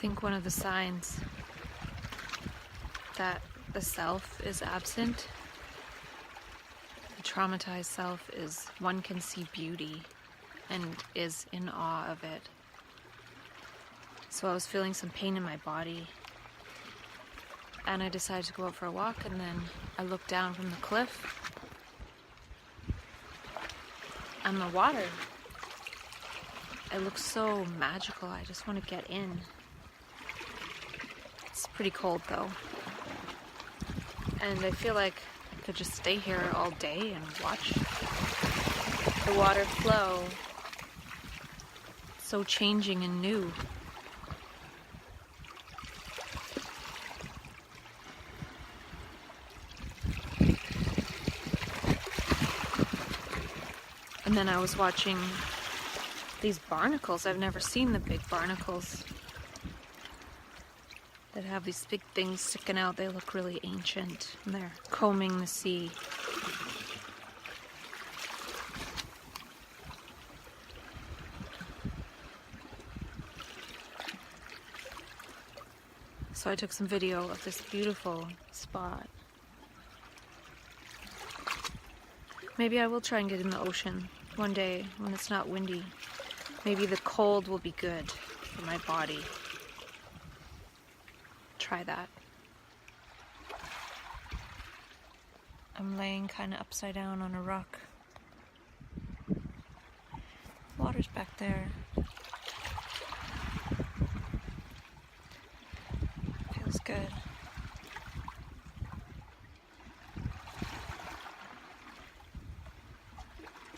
think one of the signs that the self is absent, the traumatized self, is one can see beauty and is in awe of it. So I was feeling some pain in my body, and I decided to go out for a walk, and then I looked down from the cliff, and the water, it looks so magical. I just want to get in. It's pretty cold though, and I feel like I could just stay here all day and watch the water flow. So changing and new. And then I was watching these barnacles. I've never seen the big barnacles that have these big things sticking out. They look really ancient, and they're combing the sea. So I took some video of this beautiful spot. Maybe I will try and get in the ocean one day when it's not windy. Maybe the cold will be good for my body. Try that. I'm laying kind of upside down on a rock. Water's back there. Feels good.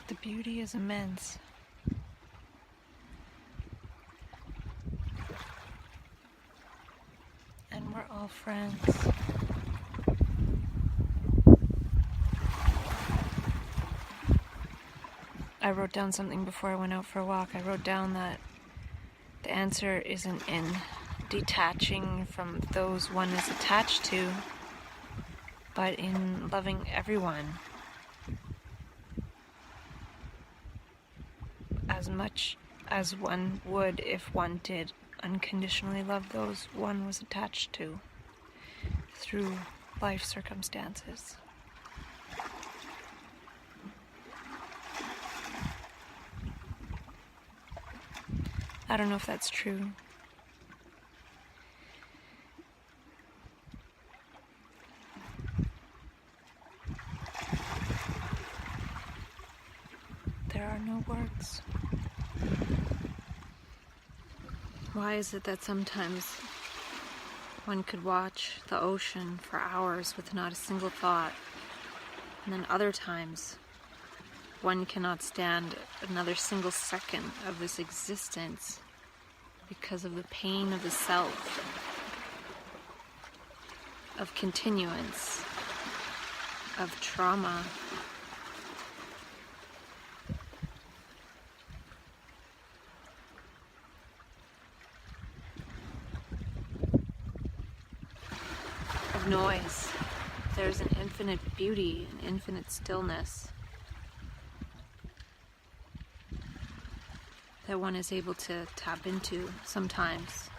The beauty is immense. And we're all friends. I wrote down something before I went out for a walk. I wrote down that the answer isn't in detaching from those one is attached to, but in loving everyone as much as one would if one did unconditionally love those one was attached to through life circumstances. I don't know if that's true. There are no words. Why is it that sometimes one could watch the ocean for hours with not a single thought, and then other times one cannot stand another single second of this existence because of the pain of the self, of continuance, of trauma. Of noise. There's an infinite beauty, an infinite stillness that one is able to tap into sometimes.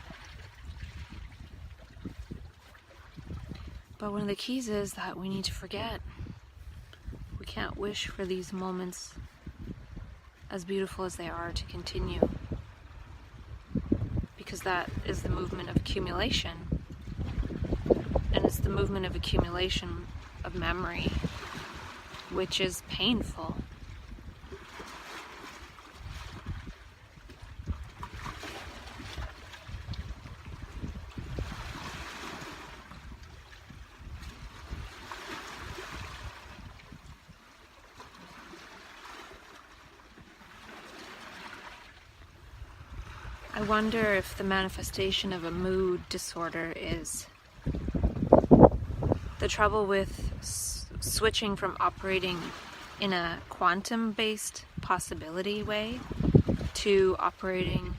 But one of the keys is that we need to forget. We can't wish for these moments, as beautiful as they are, to continue, because that is the movement of accumulation, and it's the movement of accumulation of memory, which is painful. I wonder if the manifestation of a mood disorder is the trouble with switching from operating in a quantum-based possibility way to operating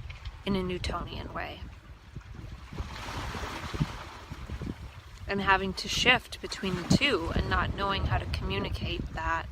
in a Newtonian way. And having to shift between the two and not knowing how to communicate that.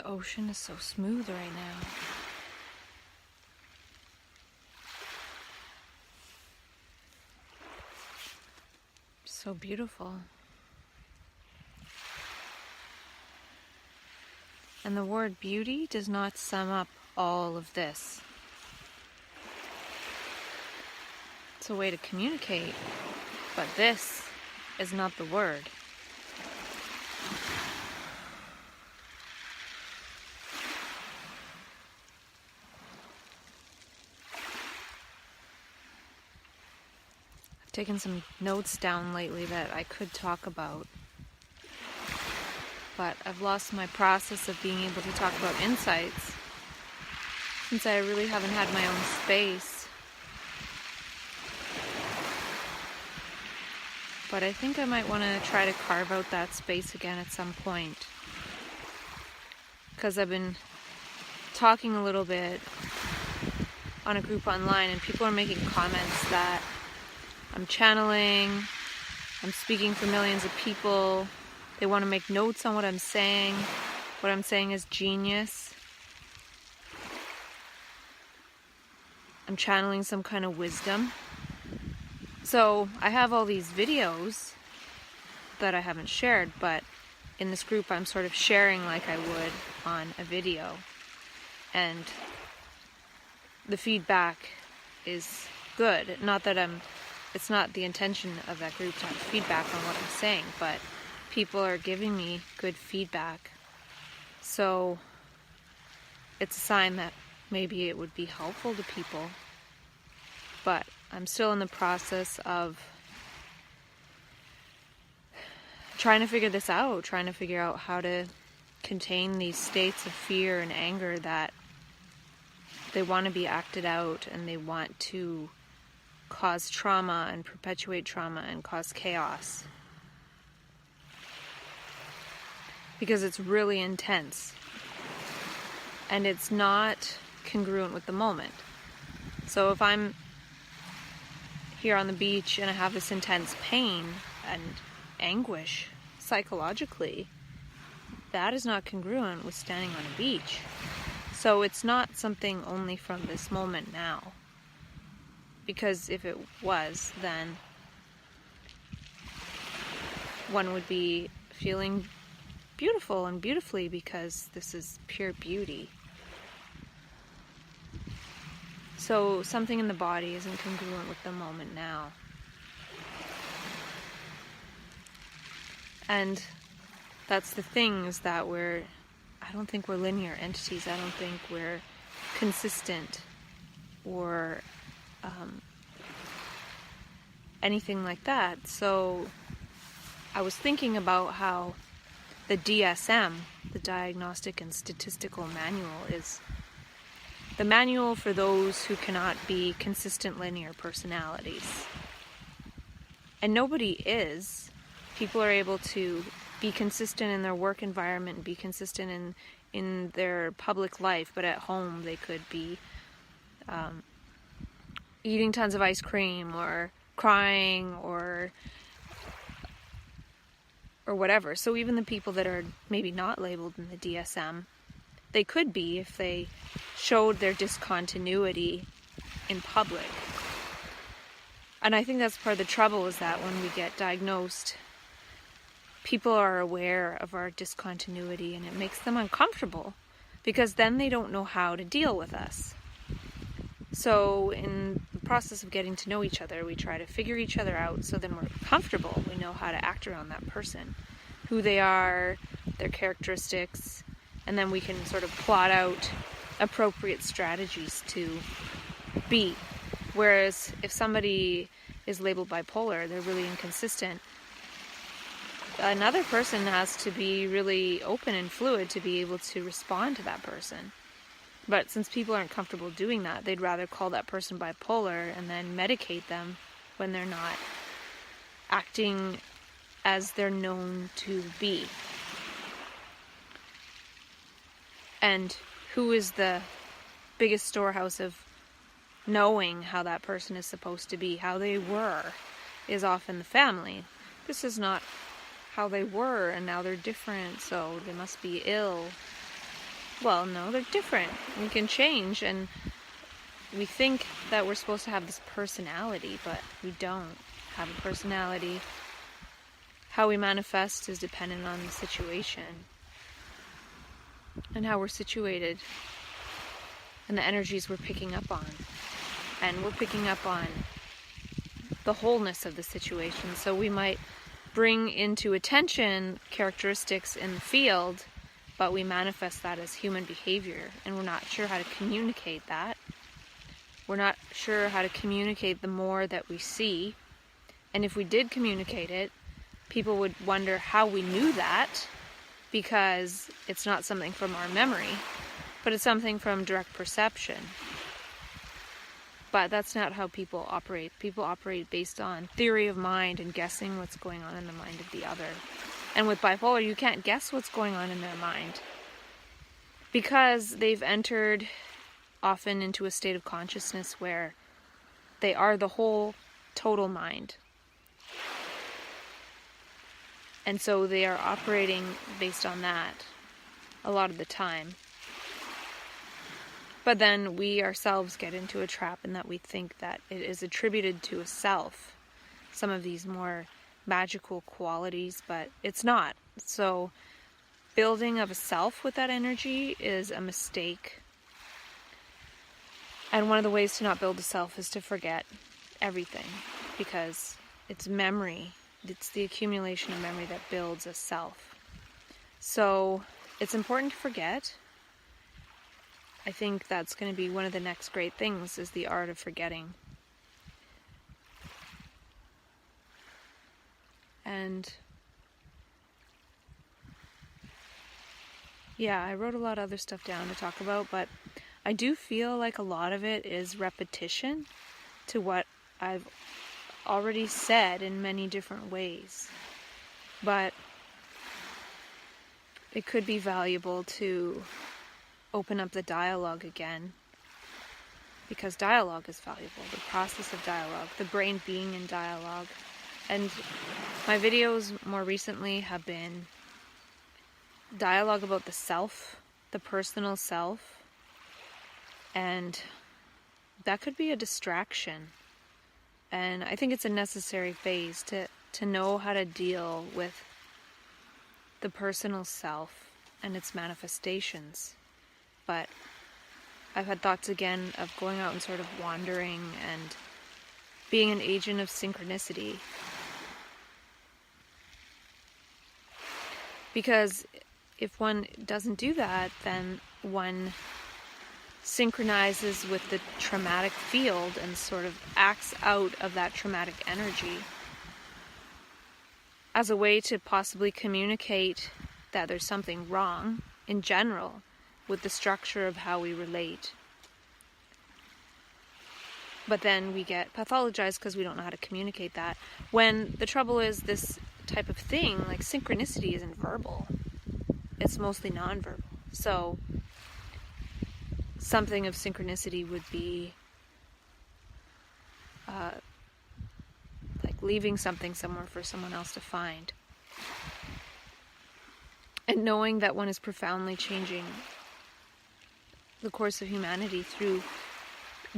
The ocean is so smooth right now. So beautiful. And the word beauty does not sum up all of this. It's a way to communicate, but this is not the word. I've taken some notes down lately that I could talk about, but I've lost my process of being able to talk about insights since I really haven't had my own space. But I think I might want to try to carve out that space again at some point, because I've been talking a little bit on a group online and people are making comments that I'm channeling, I'm speaking for millions of people, they want to make notes on what I'm saying is genius, I'm channeling some kind of wisdom. So I have all these videos that I haven't shared, but in this group I'm sort of sharing like I would on a video. And the feedback is good. Not that it's not the intention of that group to have feedback on what I'm saying, but people are giving me good feedback. So it's a sign that maybe it would be helpful to people. But I'm still in the process of trying to figure this out, trying to figure out how to contain these states of fear and anger that they want to be acted out and they want to cause trauma and perpetuate trauma and cause chaos. Because it's really intense. And it's not congruent with the moment. So if I'm here on the beach and I have this intense pain and anguish psychologically, that is not congruent with standing on a beach. So it's not something only from this moment now. Because if it was, then one would be feeling beautiful and beautifully because this is pure beauty. So something in the body isn't congruent with the moment now. And that's the thing, is that I don't think we're linear entities. I don't think we're consistent or anything like that. So I was thinking about how the DSM, the Diagnostic and Statistical Manual, is the manual for those who cannot be consistent linear personalities. And nobody is. People are able to be consistent in their work environment, be consistent in their public life, but at home they could be eating tons of ice cream or crying or whatever. So even the people that are maybe not labeled in the DSM, they could be if they showed their discontinuity in public. And I think that's part of the trouble, is that when we get diagnosed, people are aware of our discontinuity and it makes them uncomfortable because then they don't know how to deal with us. So in the process of getting to know each other, we try to figure each other out so then we're comfortable. We know how to act around that person, who they are, their characteristics, and then we can sort of plot out appropriate strategies to be. Whereas if somebody is labeled bipolar, they're really inconsistent, another person has to be really open and fluid to be able to respond to that person. But since people aren't comfortable doing that, they'd rather call that person bipolar and then medicate them when they're not acting as they're known to be. And who is the biggest storehouse of knowing how that person is supposed to be, how they were, is often the family. This is not how they were, and now they're different, so they must be ill. Well, no, they're different. We can change, and we think that we're supposed to have this personality, but we don't have a personality. How we manifest is dependent on the situation and how we're situated and the energies we're picking up on. And we're picking up on the wholeness of the situation. So we might bring into attention characteristics in the field, but we manifest that as human behavior, and we're not sure how to communicate that. We're not sure how to communicate the more that we see. And if we did communicate it, people would wonder how we knew that, because it's not something from our memory, but it's something from direct perception. But that's not how people operate. People operate based on theory of mind and guessing what's going on in the mind of the other. And with bipolar, you can't guess what's going on in their mind, because they've entered often into a state of consciousness where they are the whole total mind. And so they are operating based on that a lot of the time. But then we ourselves get into a trap in that we think that it is attributed to a self, some of these more magical qualities, but it's not. So building of a self with that energy is a mistake. And one of the ways to not build a self is to forget everything, because it's memory. It's the accumulation of memory that builds a self. So it's important to forget. I think that's going to be one of the next great things, is the art of forgetting. And yeah, I wrote a lot of other stuff down to talk about, but I do feel like a lot of it is repetition to what I've already said in many different ways. But it could be valuable to open up the dialogue again, because dialogue is valuable, the process of dialogue, the brain being in dialogue. And my videos more recently have been dialogue about the self, the personal self, and that could be a distraction. And I think it's a necessary phase to know how to deal with the personal self and its manifestations. But I've had thoughts again of going out and sort of wandering and being an agent of synchronicity. Because if one doesn't do that, then one synchronizes with the traumatic field and sort of acts out of that traumatic energy as a way to possibly communicate that there's something wrong in general with the structure of how we relate. But then we get pathologized because we don't know how to communicate that. When the trouble is, this type of thing, like synchronicity, isn't verbal. It's mostly nonverbal. So something of synchronicity would be like leaving something somewhere for someone else to find. And knowing that one is profoundly changing the course of humanity through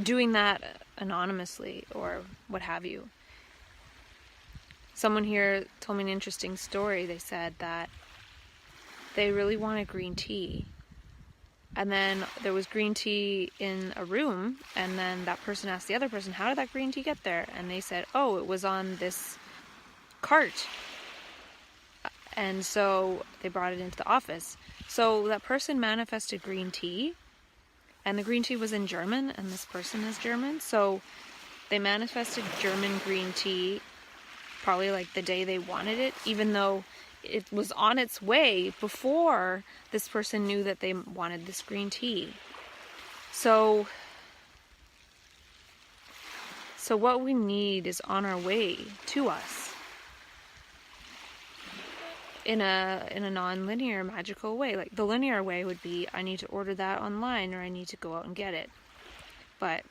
doing that anonymously or what have you. Someone here told me an interesting story. They said that they really wanted green tea. And then there was green tea in a room, and then that person asked the other person, how did that green tea get there? And they said, oh, it was on this cart. And so they brought it into the office. So that person manifested green tea, and the green tea was in German, and this person is German. So they manifested German green tea probably like the day they wanted it, even though it was on its way before this person knew that they wanted this green tea. So what we need is on our way to us in a non-linear, magical way. Like the linear way would be, I need to order that online, or I need to go out and get it. But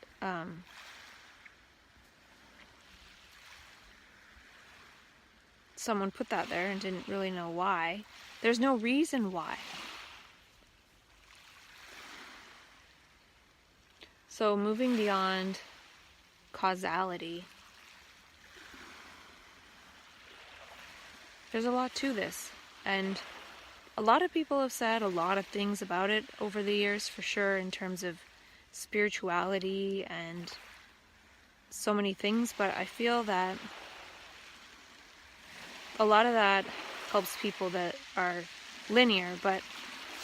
someone put that there and didn't really know why. There's no reason why. So moving beyond causality, there's a lot to this. And a lot of people have said a lot of things about it over the years, for sure, in terms of spirituality and so many things, but I feel that a lot of that helps people that are linear, but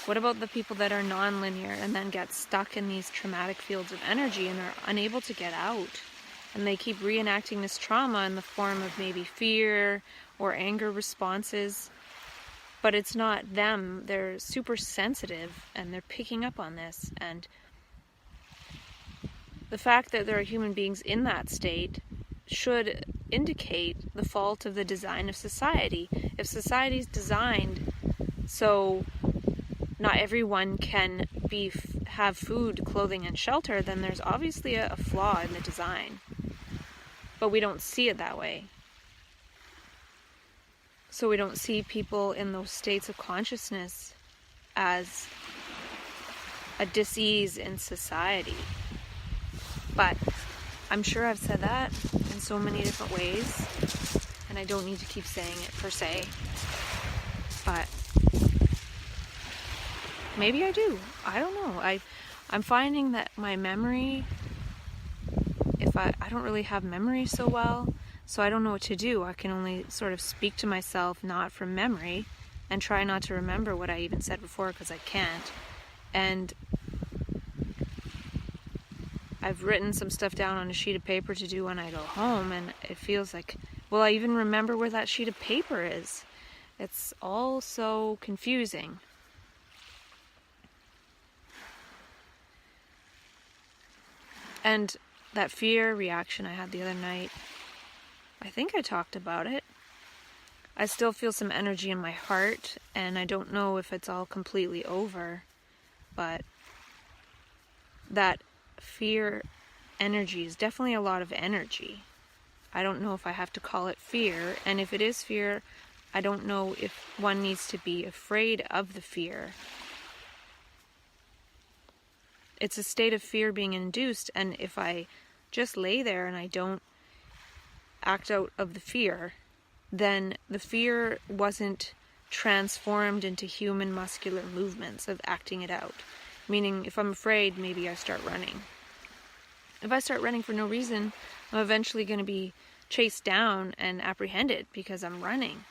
what about the people that are non-linear and then get stuck in these traumatic fields of energy and are unable to get out? And they keep reenacting this trauma in the form of maybe fear or anger responses, but it's not them. They're super sensitive and they're picking up on this. And the fact that there are human beings in that state should indicate the fault of the design of society. If society's designed so not everyone can have food, clothing, and shelter, then there's obviously a flaw in the design. But we don't see it that way. So we don't see people in those states of consciousness as a dis-ease in society. But I'm sure I've said that in so many different ways, and I don't need to keep saying it per se, but maybe I do. I don't know. I'm finding that my memory, if I don't really have memory so well, so I don't know what to do. I can only sort of speak to myself not from memory and try not to remember what I even said before, because I can't. And I've written some stuff down on a sheet of paper to do when I go home, and it feels like, will I even remember where that sheet of paper is? It's all so confusing. And that fear reaction I had the other night, I think I talked about it. I still feel some energy in my heart, and I don't know if it's all completely over, but that fear energy is definitely a lot of energy. I don't know if I have to call it fear, and if it is fear, I don't know if one needs to be afraid of the fear. It's a state of fear being induced, and if I just lay there and I don't act out of the fear, then the fear wasn't transformed into human muscular movements of acting it out. Meaning, if I'm afraid, maybe I start running. If I start running for no reason, I'm eventually going to be chased down and apprehended because I'm running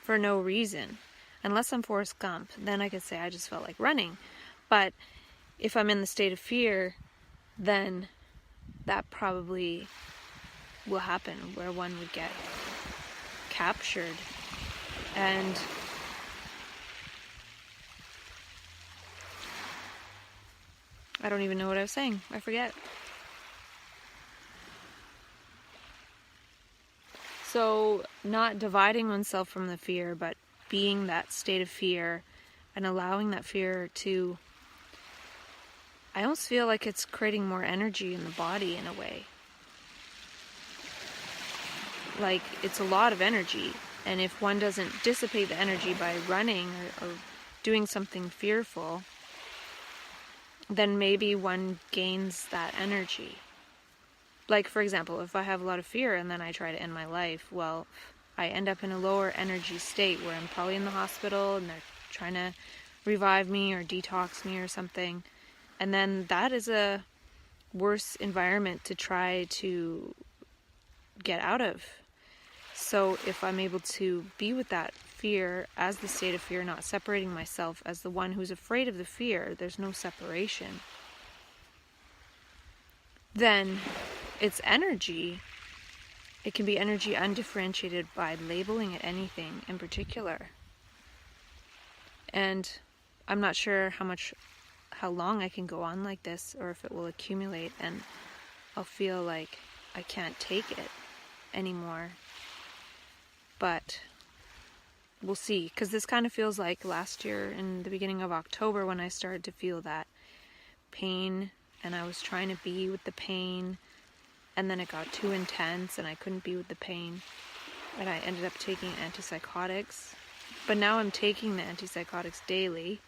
for no reason. Unless I'm Forrest Gump, then I could say I just felt like running. But if I'm in the state of fear, then that probably will happen, where one would get captured. And I don't even know what I was saying. I forget. So not dividing oneself from the fear, but being that state of fear and allowing that fear to, I almost feel like it's creating more energy in the body in a way. Like, it's a lot of energy, and if one doesn't dissipate the energy by running or doing something fearful, then maybe one gains that energy. Like, for example, if I have a lot of fear and then I try to end my life, well, I end up in a lower energy state where I'm probably in the hospital and they're trying to revive me or detox me or something. And then that is a worse environment to try to get out of. So if I'm able to be with that fear as the state of fear, not separating myself as the one who's afraid of the fear, there's no separation, then it's energy. It can be energy undifferentiated by labeling it anything in particular. And I'm not sure how long I can go on like this, or if it will accumulate and I'll feel like I can't take it anymore. But we'll see, because this kind of feels like last year in the beginning of October when I started to feel that pain, and I was trying to be with the pain, and then it got too intense and I couldn't be with the pain, and I ended up taking antipsychotics. But now I'm taking the antipsychotics daily,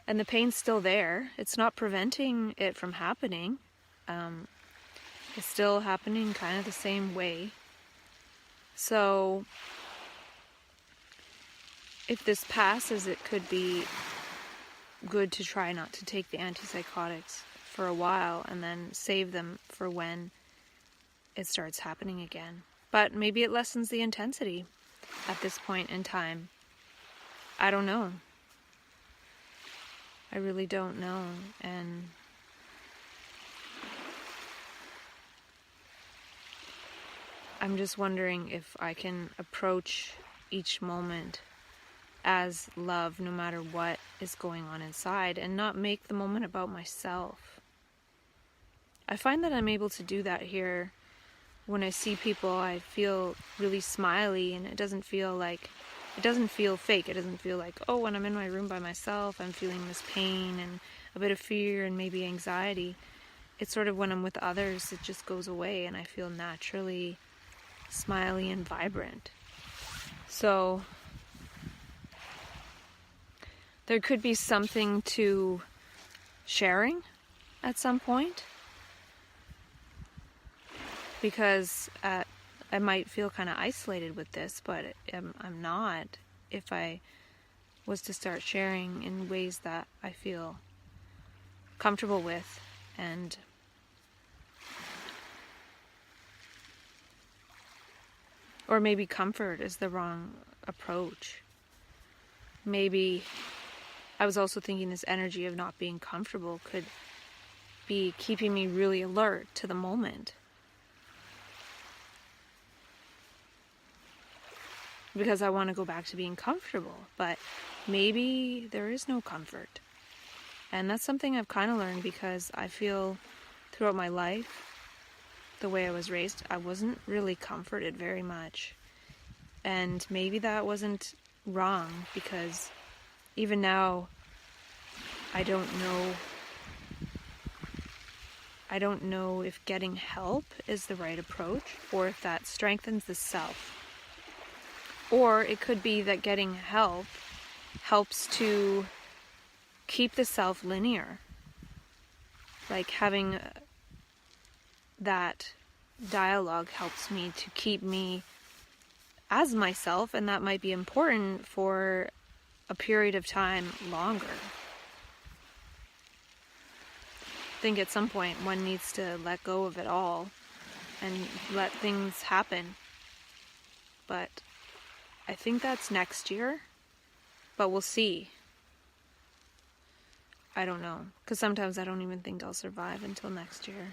And the pain's still there. It's not preventing it from happening. It's still happening kind of the same way. So if this passes, it could be good to try not to take the antipsychotics for a while and then save them for when it starts happening again. But maybe it lessens the intensity at this point in time. I don't know. I really don't know. And I'm just wondering if I can approach each moment as love, no matter what is going on inside, and not make the moment about myself. I find that I'm able to do that here. When I see people, I feel really smiley, and it doesn't feel fake. It doesn't feel like, oh, when I'm in my room by myself, I'm feeling this pain and a bit of fear and maybe anxiety. It's sort of when I'm with others, it just goes away, and I feel naturally smiley and vibrant. So there could be something to sharing at some point, because I might feel kind of isolated with this, but I'm not if I was to start sharing in ways that I feel comfortable with. And or maybe comfort is the wrong approach. Maybe I was also thinking this energy of not being comfortable could be keeping me really alert to the moment. Because I want to go back to being comfortable, but maybe there is no comfort. And that's something I've kind of learned, because I feel throughout my life, the way I was raised, I wasn't really comforted very much. And maybe that wasn't wrong, because even now, I don't know if getting help is the right approach, or if that strengthens the self. Or it could be that getting help helps to keep the self linear. Like having that dialogue helps me to keep me as myself, and that might be important for a period of time longer. I think at some point one needs to let go of it all and let things happen. But I think that's next year, but we'll see. I don't know, because sometimes I don't even think I'll survive until next year.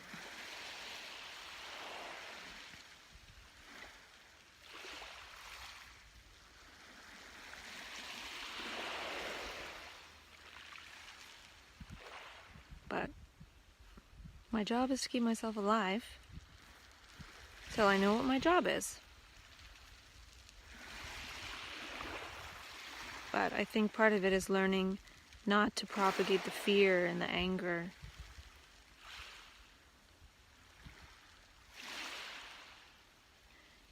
But my job is to keep myself alive till I know what my job is. But I think part of it is learning not to propagate the fear and the anger.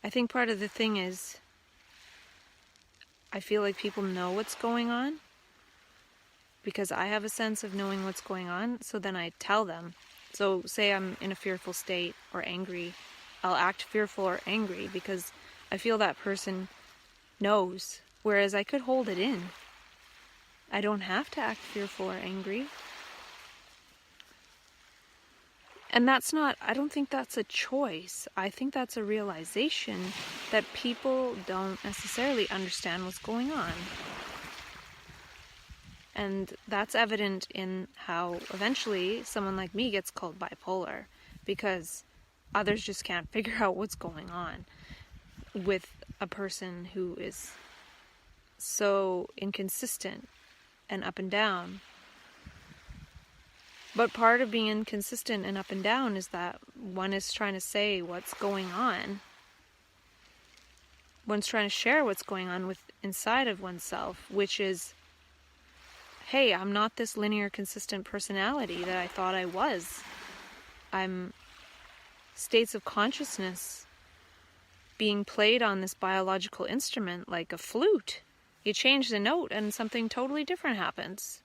I think part of the thing is, I feel like people know what's going on, because I have a sense of knowing what's going on, so then I tell them. So say I'm in a fearful state or angry, I'll act fearful or angry because I feel that person knows. Whereas I could hold it in. I don't have to act fearful or angry. And I don't think that's a choice. I think that's a realization that people don't necessarily understand what's going on. And that's evident in how eventually someone like me gets called bipolar, because others just can't figure out what's going on with a person who is so inconsistent and up and down. But part of being inconsistent and up and down is that one is trying to say what's going on. One's trying to share what's going on with inside of oneself, which is, hey, I'm not this linear, consistent personality that I thought I was. I'm states of consciousness being played on this biological instrument like a flute. You change the note and something totally different happens.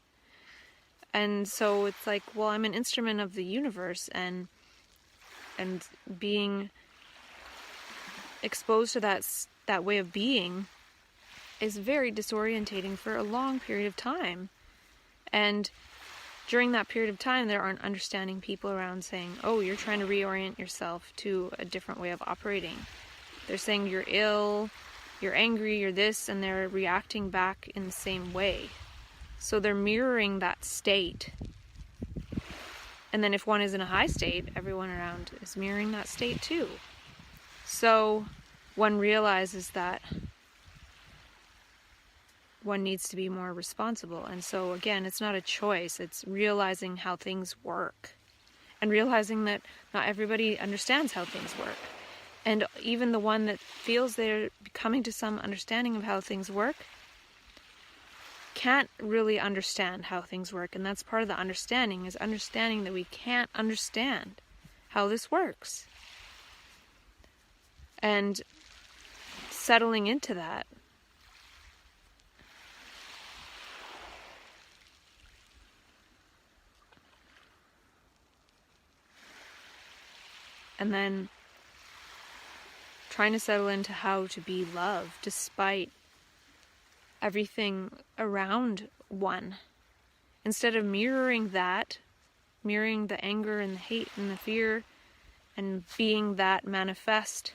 And so it's like, well, I'm an instrument of the universe, and being exposed to that way of being is very disorientating for a long period of time. And during that period of time, there aren't understanding people around saying, oh, you're trying to reorient yourself to a different way of operating. They're saying you're ill, you're angry, you're this, and they're reacting back in the same way. So they're mirroring that state. And then if one is in a high state, everyone around is mirroring that state too. So one realizes that one needs to be more responsible. And so again, it's not a choice, it's realizing how things work. And realizing that not everybody understands how things work. And even the one that feels they're coming to some understanding of how things work can't really understand how things work. And that's part of the understanding, is understanding that we can't understand how this works. And settling into that. And then trying to settle into how to be love despite everything around one. Instead of mirroring that, mirroring the anger and the hate and the fear, and being that manifest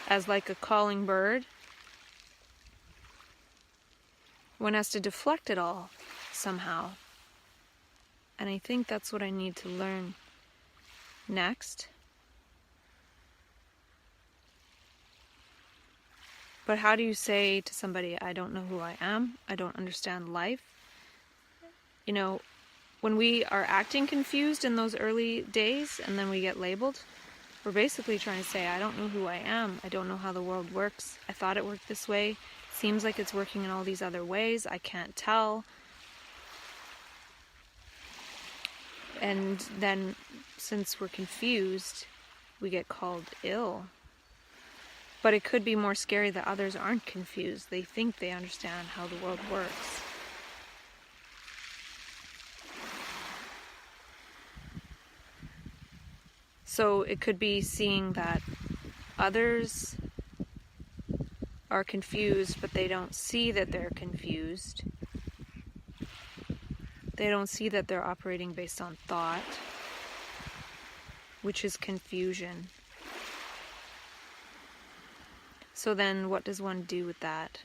as like a calling bird, one has to deflect it all somehow. And I think that's what I need to learn next. But how do you say to somebody, I don't know who I am, I don't understand life? You know, when we are acting confused in those early days and then we get labeled, we're basically trying to say, I don't know who I am, I don't know how the world works, I thought it worked this way, seems like it's working in all these other ways, I can't tell. And then, since we're confused, we get called ill. But it could be more scary that others aren't confused. They think they understand how the world works. So it could be seeing that others are confused, but they don't see that they're confused. They don't see that they're operating based on thought, which is confusion. So then what does one do with that?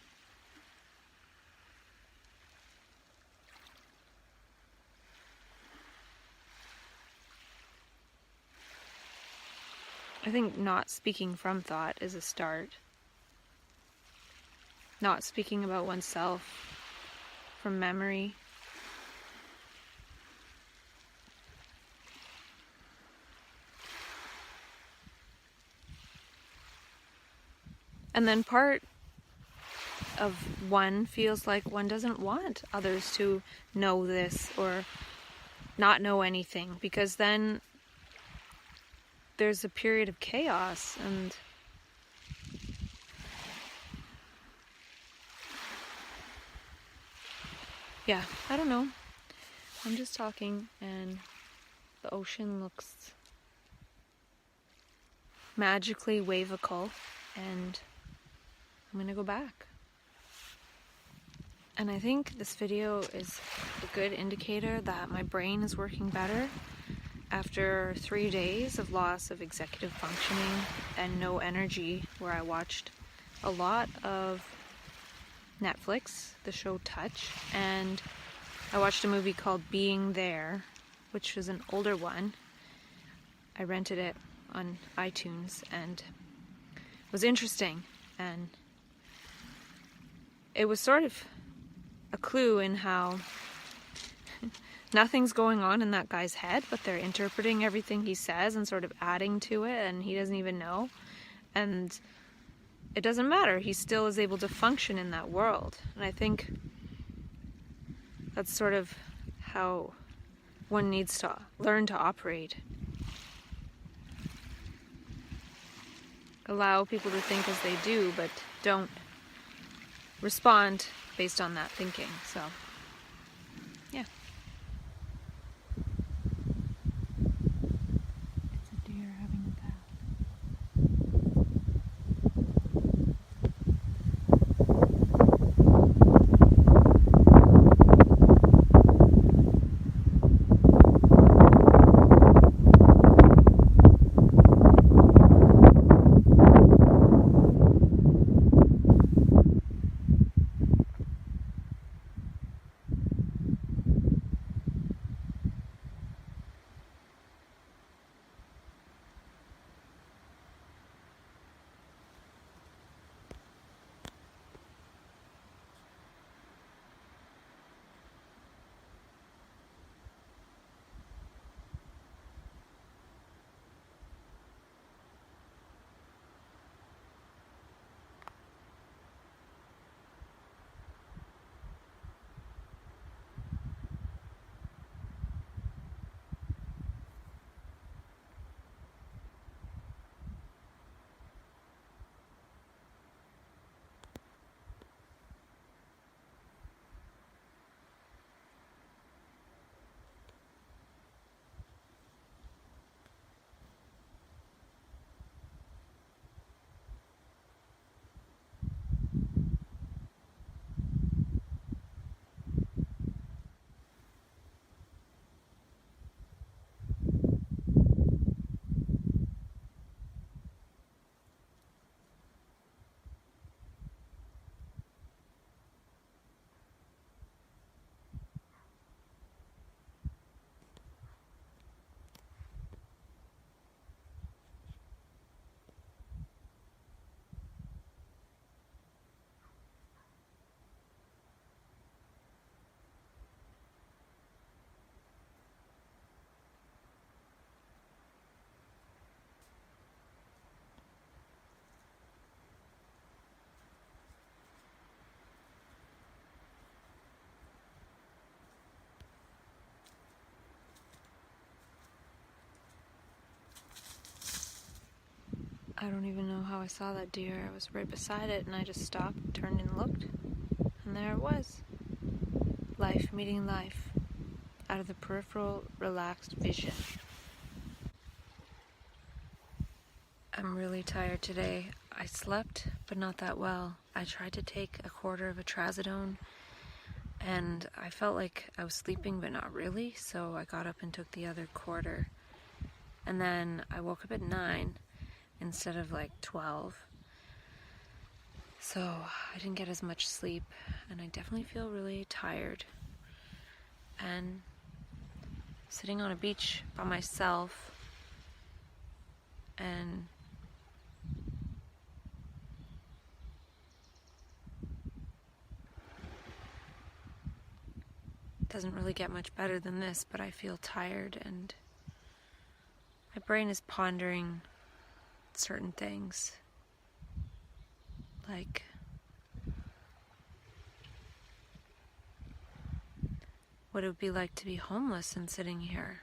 I think not speaking from thought is a start. Not speaking about oneself from memory. And then part of one feels like one doesn't want others to know this or not know anything, because then there's a period of chaos. And yeah, I don't know. I'm just talking and the ocean looks magically wavical, and I'm gonna go back. And I think this video is a good indicator that my brain is working better after 3 days of loss of executive functioning and no energy, where I watched a lot of Netflix, the show Touch, and I watched a movie called Being There, which was an older one. I rented it on iTunes, and it was interesting, and it was sort of a clue in how nothing's going on in that guy's head, but they're interpreting everything he says and sort of adding to it, and he doesn't even know. And it doesn't matter. He still is able to function in that world. And I think that's sort of how one needs to learn to operate. Allow people to think as they do, but don't respond based on that thinking. So, yeah. I don't even know how I saw that deer. I was right beside it and I just stopped, turned and looked, and there it was. Life meeting life, out of the peripheral, relaxed vision. I'm really tired today. I slept, but not that well. I tried to take a quarter of a trazodone, and I felt like I was sleeping, but not really, so I got up and took the other quarter. And then I woke up at 9 instead of like 12. So I didn't get as much sleep, and I definitely feel really tired. And sitting on a beach by myself and doesn't really get much better than this, but I feel tired and my brain is pondering certain things, like what it would be like to be homeless and sitting here.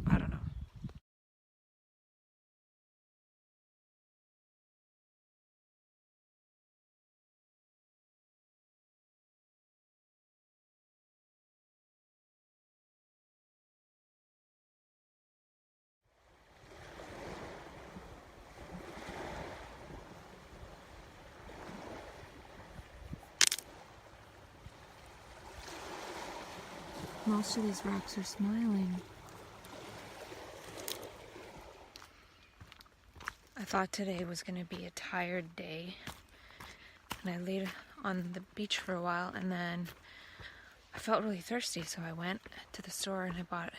I don't know. Most of these rocks are smiling. I thought today was going to be a tired day, and I laid on the beach for a while, and then I felt really thirsty, so I went to the store and I bought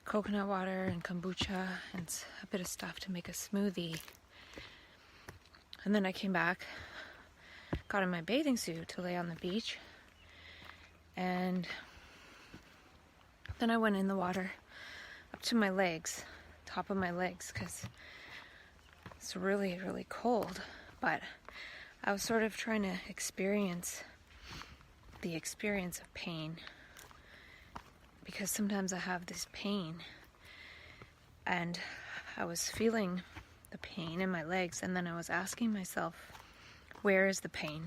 coconut water and kombucha and a bit of stuff to make a smoothie. And then I came back, got in my bathing suit to lay on the beach, and then I went in the water up to my legs, top of my legs, because it's really, really cold. But I was sort of trying to experience the experience of pain, because sometimes I have this pain, and I was feeling the pain in my legs, and then I was asking myself, where is the pain?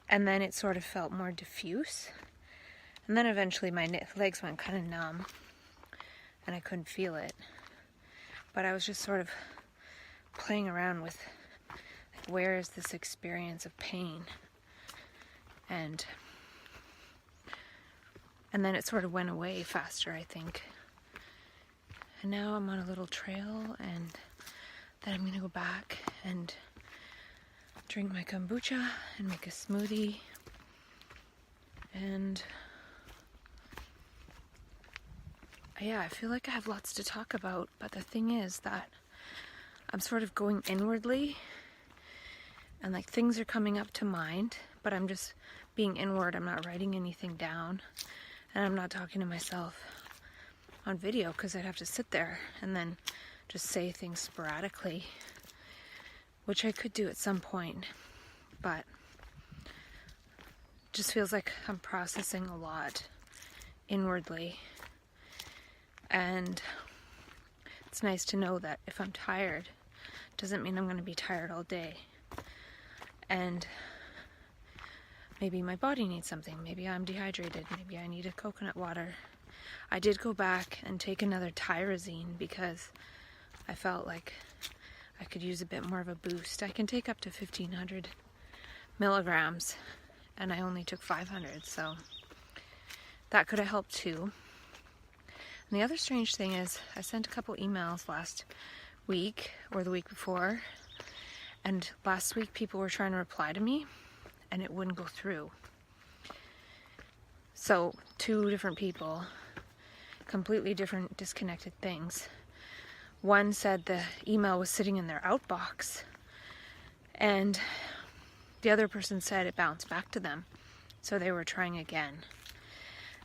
And then it sort of felt more diffuse, and then eventually my legs went kind of numb and I couldn't feel it. But I was just sort of playing around with, like, where is this experience of pain? And then it sort of went away faster, I think. And now I'm on a little trail, and then I'm gonna go back and drink my kombucha and make a smoothie. And yeah, I feel like I have lots to talk about, but the thing is that I'm sort of going inwardly, and like things are coming up to mind, but I'm just being inward. I'm not writing anything down, and I'm not talking to myself on video, because I'd have to sit there and then just say things sporadically, which I could do at some point, but it just feels like I'm processing a lot inwardly. And it's nice to know that if I'm tired, doesn't mean I'm going to be tired all day. And maybe my body needs something. Maybe I'm dehydrated. Maybe I need a coconut water. I did go back and take another tyrosine because I felt like I could use a bit more of a boost. I can take up to 1,500 milligrams, and I only took 500, so that could have helped too. And the other strange thing is, I sent a couple emails last week or the week before, and last week people were trying to reply to me and it wouldn't go through. So 2 different people, completely different, disconnected things. One said the email was sitting in their outbox, and the other person said it bounced back to them, so they were trying again.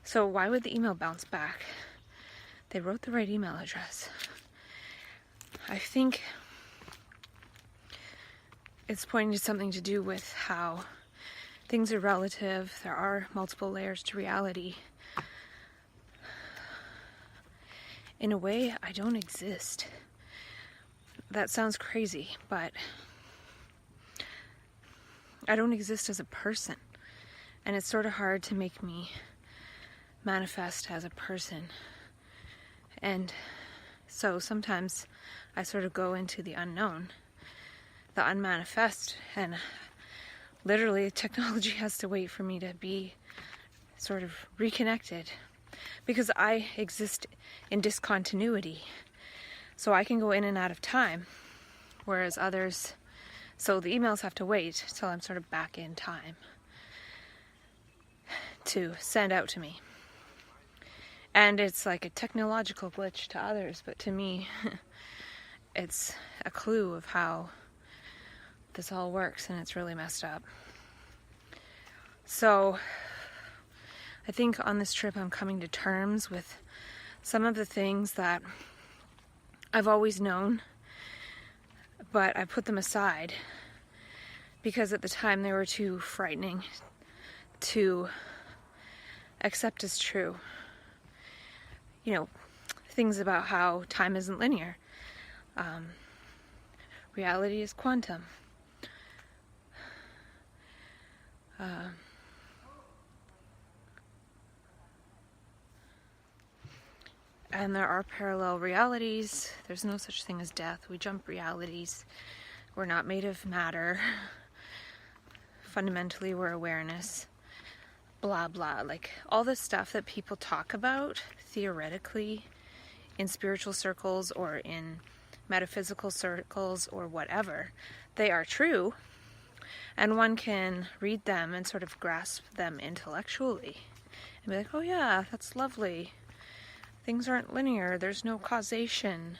So why would the email bounce back? They wrote the right email address. I think it's pointing to something to do with how things are relative. There are multiple layers to reality. In a way, I don't exist. That sounds crazy, but I don't exist as a person. And it's sort of hard to make me manifest as a person. And so sometimes I sort of go into the unknown, the unmanifest, and literally technology has to wait for me to be sort of reconnected, because I exist in discontinuity. So I can go in and out of time, whereas others, so the emails have to wait till I'm sort of back in time to send out to me. And it's like a technological glitch to others, but to me, it's a clue of how this all works, and it's really messed up. So I think on this trip I'm coming to terms with some of the things that I've always known, but I put them aside because at the time they were too frightening to accept as true. You know, things about how time isn't linear. Reality is quantum. And there are parallel realities. There's no such thing as death. We jump realities. We're not made of matter. Fundamentally, we're awareness. Blah, blah. Like all this stuff that people talk about theoretically in spiritual circles or in metaphysical circles or whatever, they are true. And one can read them and sort of grasp them intellectually and be like, oh yeah, that's lovely. Things aren't linear. There's no causation,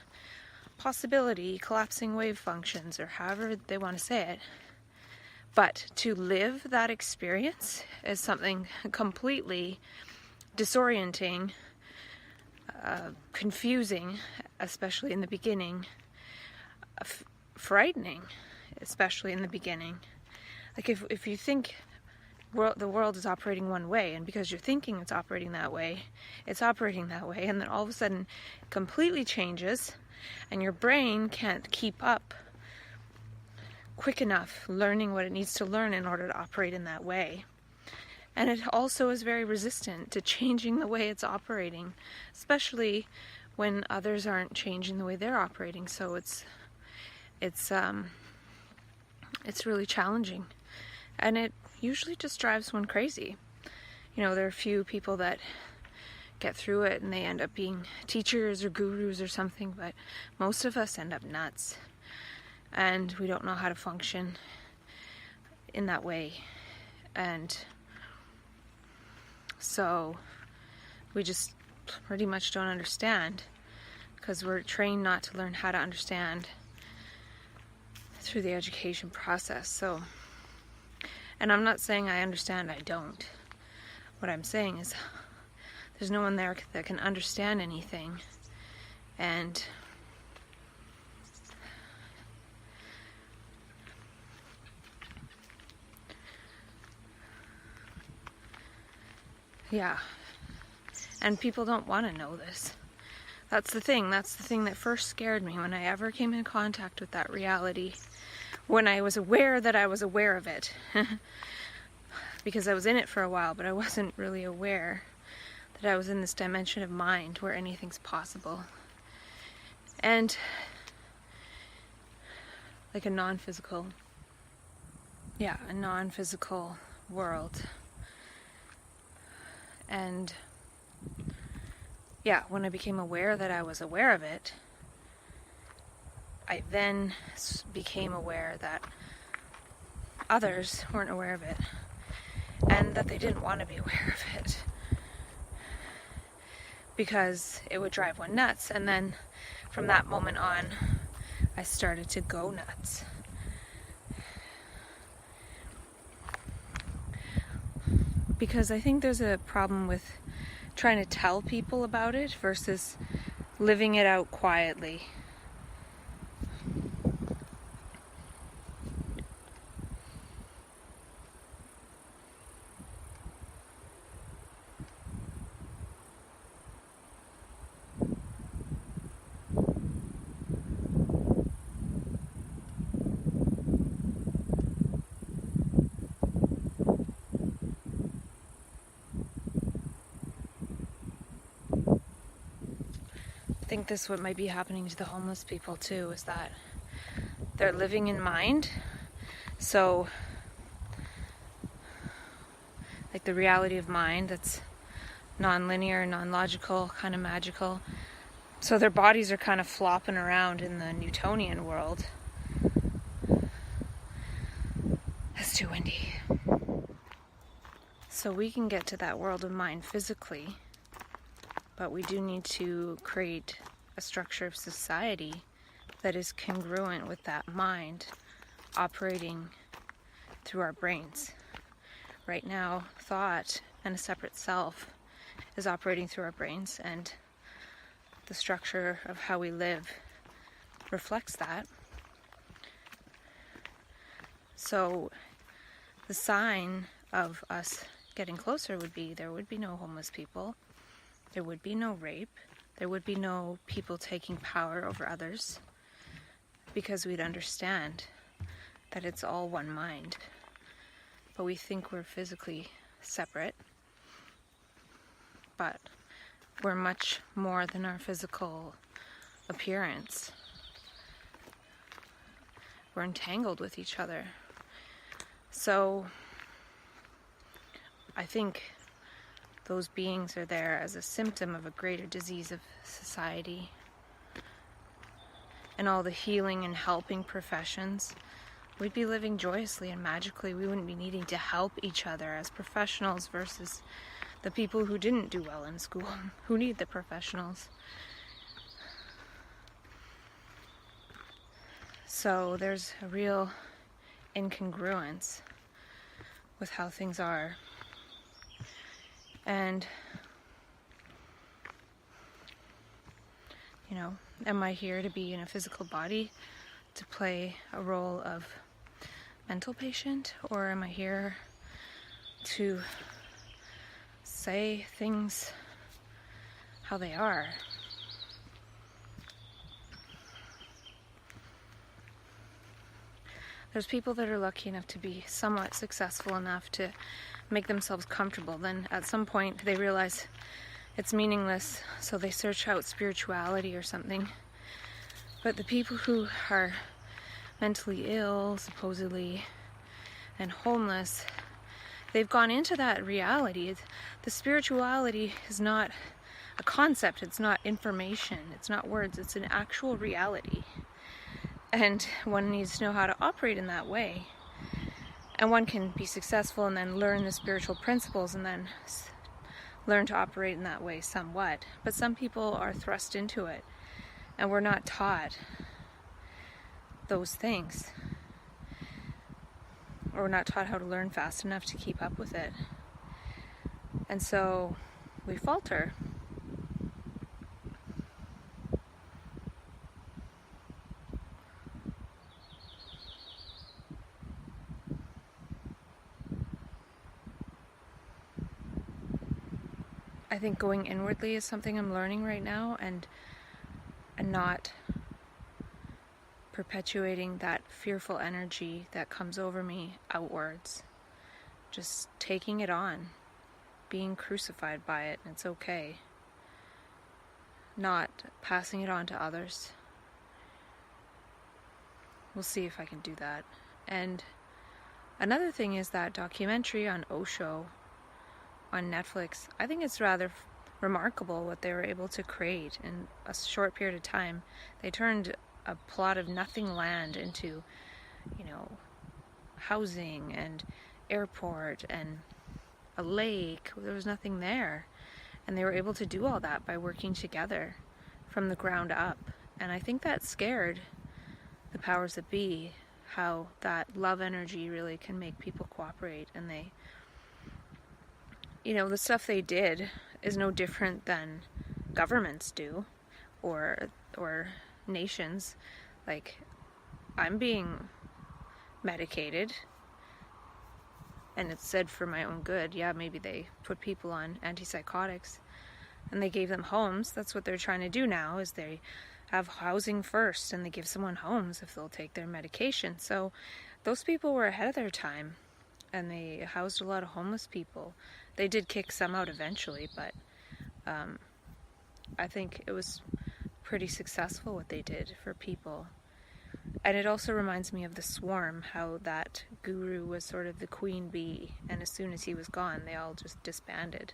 possibility, collapsing wave functions, or however they want to say it. But to live that experience is something completely disorienting, confusing, especially in the beginning, frightening, especially in the beginning. Like if you think the world is operating one way, and because you're thinking it's operating that way, and then all of a sudden it completely changes, and your brain can't keep up quick enough learning what it needs to learn in order to operate in that way. And it also is very resistant to changing the way it's operating, especially when others aren't changing the way they're operating. So it's really challenging, and it usually just drives one crazy. You know, there are a few people that get through it and they end up being teachers or gurus or something, but most of us end up nuts, and we don't know how to function in that way. And so we just pretty much don't understand, because we're trained not to learn how to understand through the education process. So, and I'm not saying I understand, I don't. What I'm saying is there's no one there that can understand anything. And yeah. And people don't want to know this. That's the thing that first scared me when I ever came in contact with that reality. When I was aware that I was aware of it. Because I was in it for a while, but I wasn't really aware that I was in this dimension of mind where anything's possible. And like a non-physical world. And yeah, when I became aware that I was aware of it, I then became aware that others weren't aware of it, and that they didn't want to be aware of it, because it would drive one nuts. And then from that moment on, I started to go nuts. Because I think there's a problem with trying to tell people about it versus living it out quietly. think this what might be happening to the homeless people too, is that they're living in mind. So like the reality of mind that's non-linear, non-logical, kind of magical. So their bodies are kind of flopping around in the Newtonian world. It's too windy. So we can get to that world of mind physically, but we do need to create a structure of society that is congruent with that mind operating through our brains. Right now, thought and a separate self is operating through our brains, and the structure of how we live reflects that. So the sign of us getting closer would be there would be no homeless people, there would be no rape, there would be no people taking power over others, because we'd understand that it's all one mind. But we think we're physically separate, but we're much more than our physical appearance. We're entangled with each other. So I think those beings are there as a symptom of a greater disease of society. And all the healing and helping professions, we'd be living joyously and magically. We wouldn't be needing to help each other as professionals versus the people who didn't do well in school, who need the professionals. So there's a real incongruence with how things are. And, you know, am I here to be in a physical body to play a role of mental patient, or am I here to say things how they are? There's people that are lucky enough to be somewhat successful enough to make themselves comfortable. Then at some point they realize it's meaningless, so they search out spirituality or something. But the people who are mentally ill, supposedly, and homeless, they've gone into that reality. The spirituality is not a concept, it's not information, it's not words, it's an actual reality. And one needs to know how to operate in that way. And one can be successful and then learn the spiritual principles and then learn to operate in that way somewhat. But some people are thrust into it, and we're not taught those things. Or we're not taught how to learn fast enough to keep up with it. And so we falter. I think going inwardly is something I'm learning right now, and not perpetuating that fearful energy that comes over me outwards. Just taking it on, being crucified by it, and it's okay. Not passing it on to others. We'll see if I can do that. And another thing is that documentary on Osho on Netflix. I think it's rather remarkable what they were able to create in a short period of time. They turned a plot of nothing land into, housing and airport and a lake. There was nothing there. And they were able to do all that by working together from the ground up. And I think that scared the powers that be, how that love energy really can make people cooperate. And they, the stuff they did is no different than governments do, or nations. Like, I'm being medicated, and it's said for my own good. Yeah, maybe they put people on antipsychotics and they gave them homes. That's what they're trying to do now, is they have housing first and they give someone homes if they'll take their medication. So those people were ahead of their time, and they housed a lot of homeless people. They did kick some out eventually, but I think it was pretty successful what they did for people. And it also reminds me of the Swarm, how that guru was sort of the queen bee, and as soon as he was gone, they all just disbanded.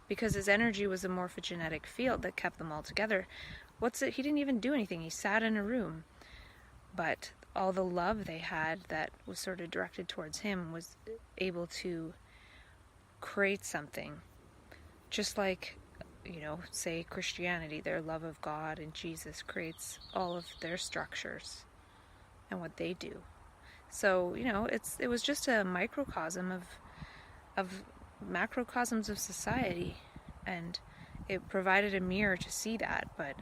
Because his energy was a morphogenetic field that kept them all together. He didn't even do anything, he sat in a room. But all the love they had that was sort of directed towards him was able to create something. Just like, say Christianity, their love of God and Jesus creates all of their structures and what they do. So, it was just a microcosm of macrocosms of society, and it provided a mirror to see that, but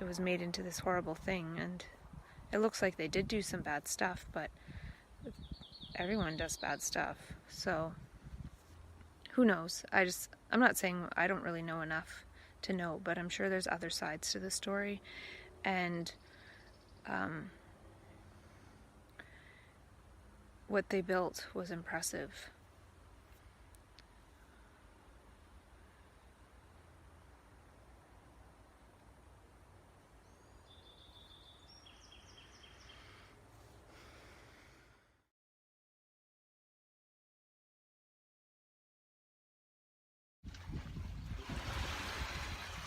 it was made into this horrible thing, and it looks like they did do some bad stuff, but everyone does bad stuff, so who knows? I'm not saying I don't really know enough to know, but I'm sure there's other sides to the story, and what they built was impressive.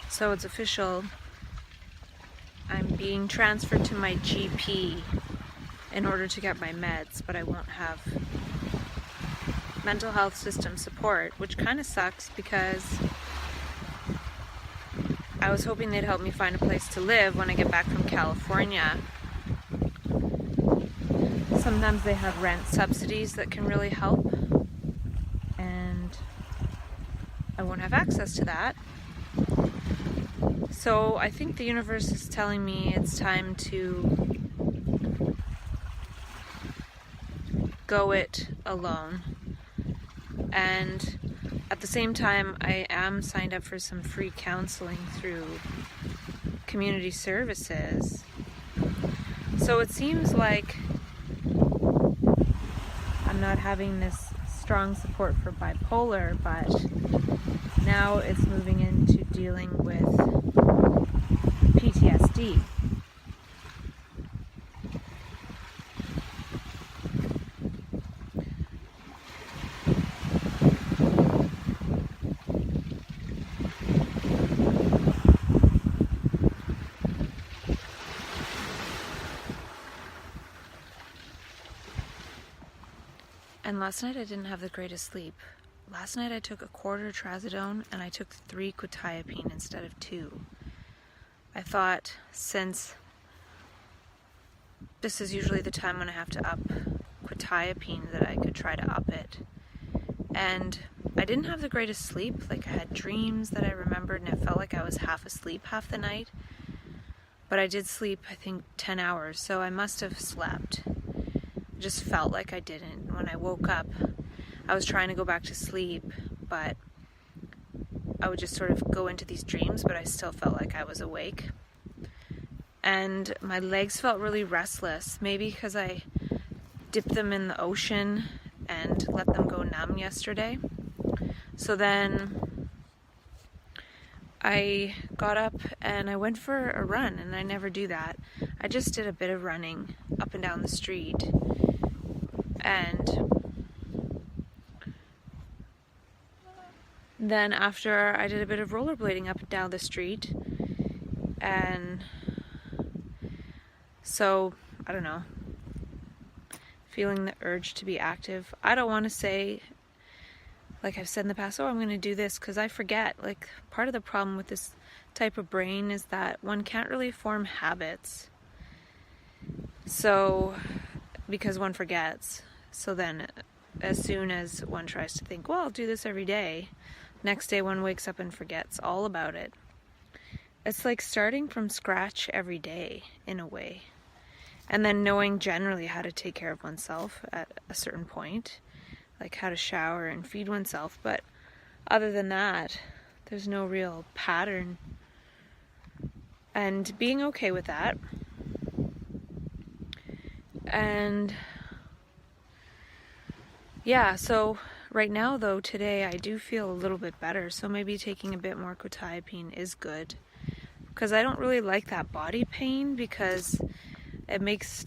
So it's official. I'm being transferred to my GP in order to get my meds, but I won't have mental health system support, which kind of sucks because I was hoping they'd help me find a place to live when I get back from California. Sometimes they have rent subsidies that can really help, and I won't have access to that. So I think the universe is telling me it's time to go it alone. And at the same time, I am signed up for some free counseling through community services. So it seems like I'm not having this strong support for bipolar, but now it's moving into dealing with PTSD. And last night I didn't have the greatest sleep. Last night I took a quarter trazodone and I took 3 quetiapine instead of 2. I thought, since this is usually the time when I have to up quetiapine, that I could try to up it. And I didn't have the greatest sleep. Like, I had dreams that I remembered and it felt like I was half asleep half the night. But I did sleep, I think, 10 hours, so I must have slept. It just felt like I didn't. When I woke up, I was trying to go back to sleep, but I would just sort of go into these dreams, but I still felt like I was awake. And my legs felt really restless, maybe because I dipped them in the ocean and let them go numb yesterday. So then I got up and I went for a run, and I never do that. I just did a bit of running up and down the street, and then after I did a bit of rollerblading up and down the street, and so, I don't know, feeling the urge to be active. I don't want to say, like I've said in the past, oh, I'm going to do this, because I forget. Like, part of the problem with this type of brain is that one can't really form habits. So, because one forgets. So then, as soon as one tries to think, well, I'll do this every day, next day one wakes up and forgets all about it. It's like starting from scratch every day, in a way. And then knowing generally how to take care of oneself at a certain point, like how to shower and feed oneself. But other than that, there's no real pattern. And being okay with that. And yeah, so right now though, today I do feel a little bit better. So maybe taking a bit more quetiapine is good. because I don't really like that body pain, because it makes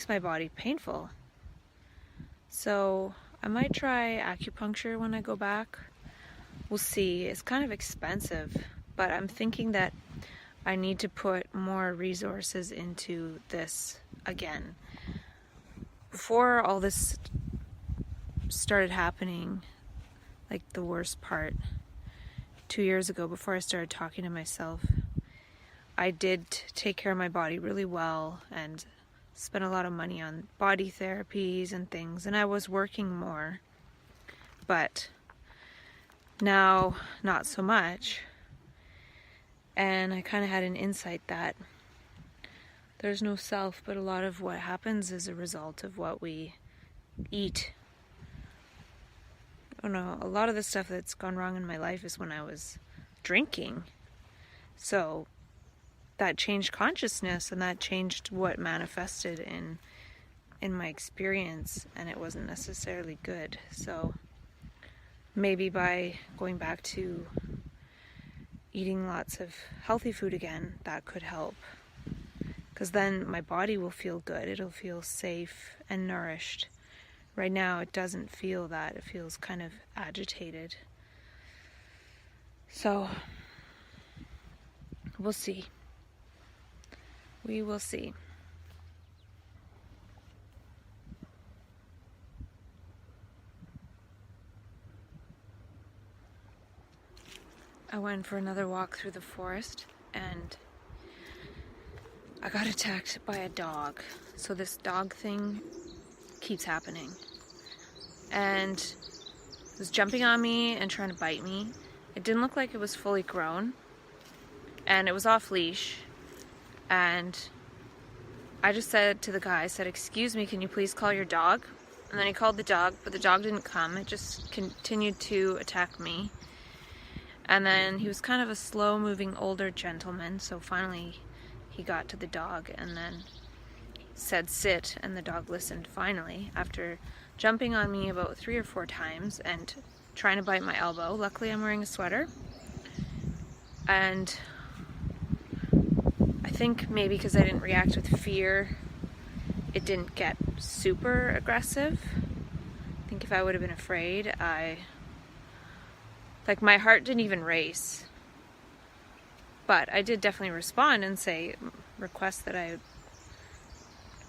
my body painful. So I might try acupuncture when I go back. We'll see. It's kind of expensive, but I'm thinking that I need to put more resources into this again. Before all this started happening, like the worst part, 2 years ago, before I started talking to myself, I did take care of my body really well and spent a lot of money on body therapies and things, and I was working more. But now, not so much. And I kind of had an insight that there's no self, but a lot of what happens is a result of what we eat. Oh no, a lot of the stuff that's gone wrong in my life is when I was drinking. So that changed consciousness, and that changed what manifested in my experience, and it wasn't necessarily good. So maybe by going back to eating lots of healthy food again, that could help. Because then my body will feel good. It'll feel safe and nourished. Right now it doesn't feel that. It feels kind of agitated. So we'll see. We will see. I went for another walk through the forest, and I got attacked by a dog. So this dog thing keeps happening. And it was jumping on me and trying to bite me. It didn't look like it was fully grown, and it was off leash. And I just said to the guy, I said, "Excuse me, can you please call your dog?" And then he called the dog, but the dog didn't come. It just continued to attack me. And then he was kind of a slow-moving older gentleman, so finally he got to the dog and then said sit, and the dog listened finally, after jumping on me about 3 or 4 times and trying to bite my elbow. Luckily I'm wearing a sweater, and I think maybe because I didn't react with fear, it didn't get super aggressive. I think if I would have been afraid, my heart didn't even race. But I did definitely respond and request that I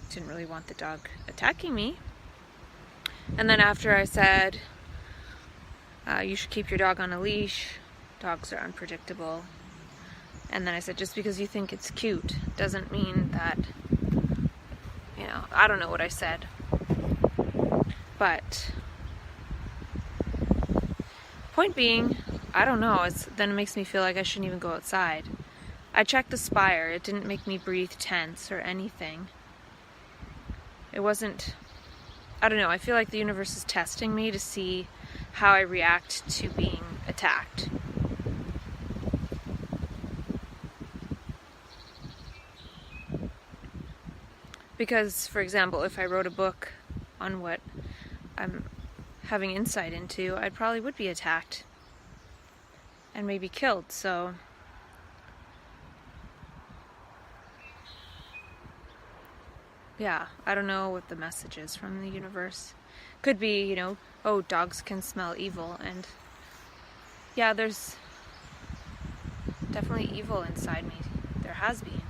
didn't really want the dog attacking me. And then after I said, you should keep your dog on a leash. Dogs are unpredictable. And then I said, just because you think it's cute doesn't mean that, I don't know what I said. But point being, I don't know, then it makes me feel like I shouldn't even go outside. I checked the spire. It didn't make me breathe tense or anything. It wasn't, I don't know, I feel like the universe is testing me to see how I react to being attacked. Because, for example, if I wrote a book on what I'm having insight into, I probably would be attacked and maybe killed. So yeah, I don't know what the message is from the universe. Could be, oh, dogs can smell evil, and yeah, there's definitely evil inside me. There has been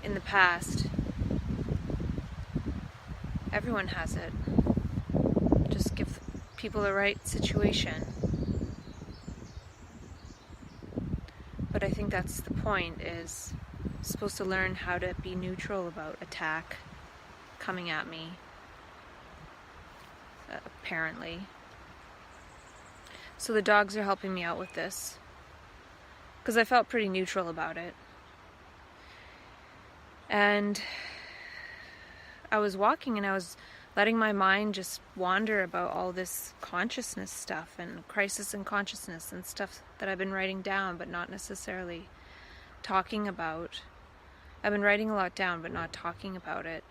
in the past. Everyone has it. Just give people the right situation. But I think that's the point, is I'm supposed to learn how to be neutral about attack coming at me, apparently. So the dogs are helping me out with this, because I felt pretty neutral about it. And I was walking and I was letting my mind just wander about all this consciousness stuff and crisis in consciousness and stuff that I've been writing down but not necessarily talking about. I've been writing a lot down but not talking about it.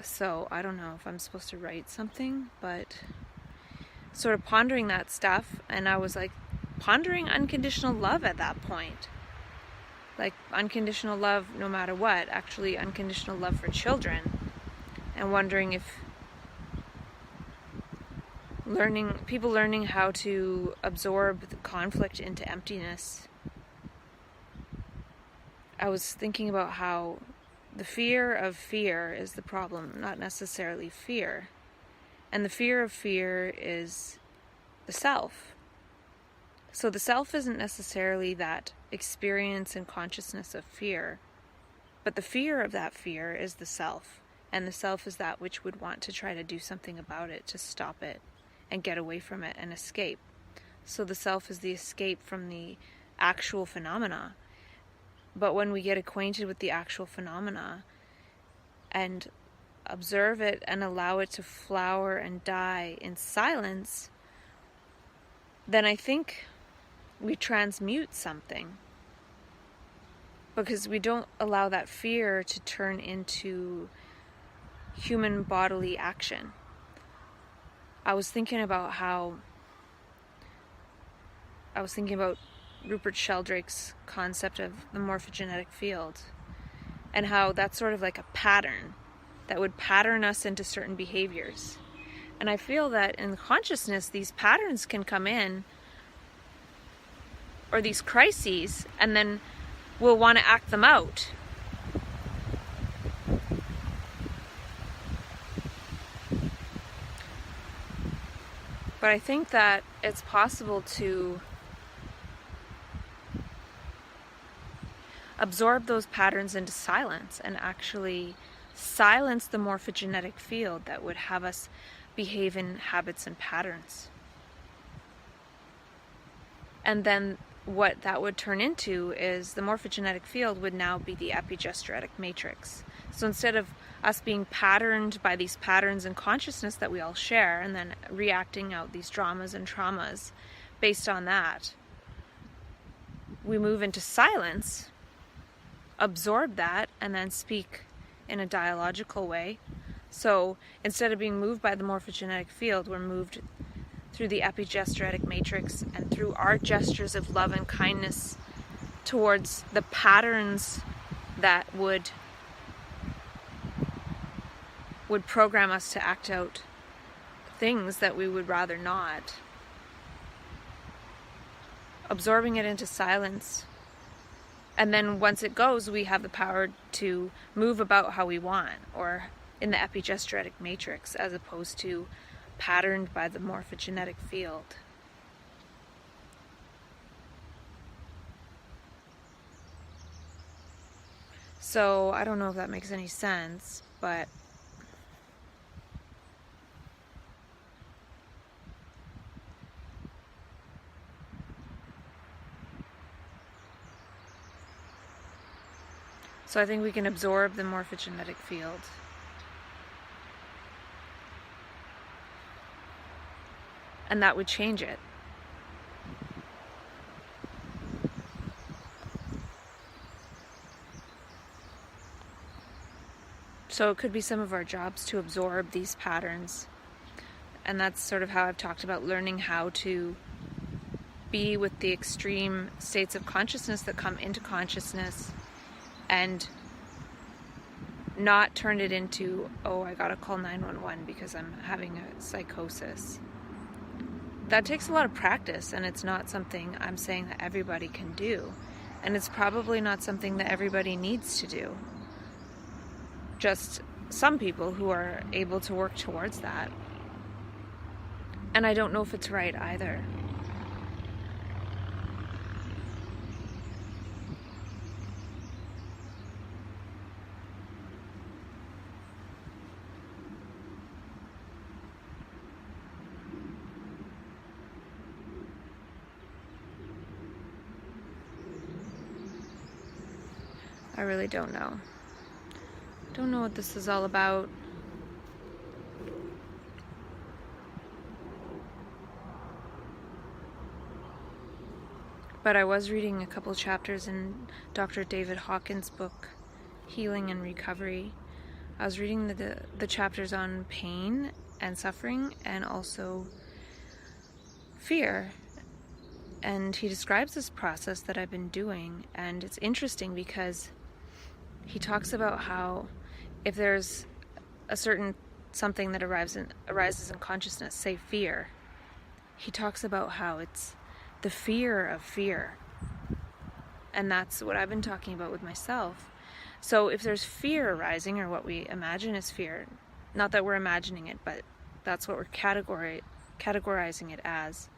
So I don't know if I'm supposed to write something, but sort of pondering that stuff, and I was like, pondering unconditional love at that point. Like unconditional love no matter what, actually unconditional love for children. And wondering if people learning how to absorb the conflict into emptiness. I was thinking about how the fear of fear is the problem, not necessarily fear. And the fear of fear is the self. So the self isn't necessarily that experience and consciousness of fear, but the fear of that fear is the self. And the self is that which would want to try to do something about it, to stop it, and get away from it and escape. So the self is the escape from the actual phenomena. But when we get acquainted with the actual phenomena and observe it and allow it to flower and die in silence, then I think we transmute something. Because we don't allow that fear to turn into human bodily action. I was thinking about Rupert Sheldrake's concept of the morphogenetic field, and how that's sort of like a pattern that would pattern us into certain behaviors. And I feel that in consciousness, these patterns can come in, or these crises, and then we'll want to act them out. But I think that it's possible to absorb those patterns into silence and actually silence the morphogenetic field that would have us behave in habits and patterns. And then what that would turn into is the morphogenetic field would now be the epigenetic matrix. So instead of us being patterned by these patterns and consciousness that we all share and then reacting out these dramas and traumas based on that, we move into silence, absorb that, and then speak in a dialogical way. So instead of being moved by the morphogenetic field, we're moved through the epigenetic matrix and through our gestures of love and kindness towards the patterns that would program us to act out things that we would rather not. Absorbing it into silence. And then once it goes, we have the power to move about how we want, or in the epigenetic matrix, as opposed to patterned by the morphogenetic field. So I don't know if that makes any sense, but so I think we can absorb the morphogenetic field. And that would change it. So it could be some of our jobs to absorb these patterns. And that's sort of how I've talked about learning how to be with the extreme states of consciousness that come into consciousness and not turn it into, oh, I gotta call 911 because I'm having a psychosis. That takes a lot of practice, and it's not something I'm saying that everybody can do. And it's probably not something that everybody needs to do. Just some people who are able to work towards that. And I don't know if it's right either. I really don't know. Don't know what this is all about. But I was reading a couple chapters in Dr. David Hawkins' book, Healing and Recovery. I was reading the chapters on pain and suffering and also fear. And he describes this process that I've been doing, and it's interesting because he talks about how if there's a certain something that arises in consciousness, say fear, he talks about how it's the fear of fear. And that's what I've been talking about with myself. So if there's fear arising, or what we imagine as fear, not that we're imagining it, but that's what we're categorizing it as.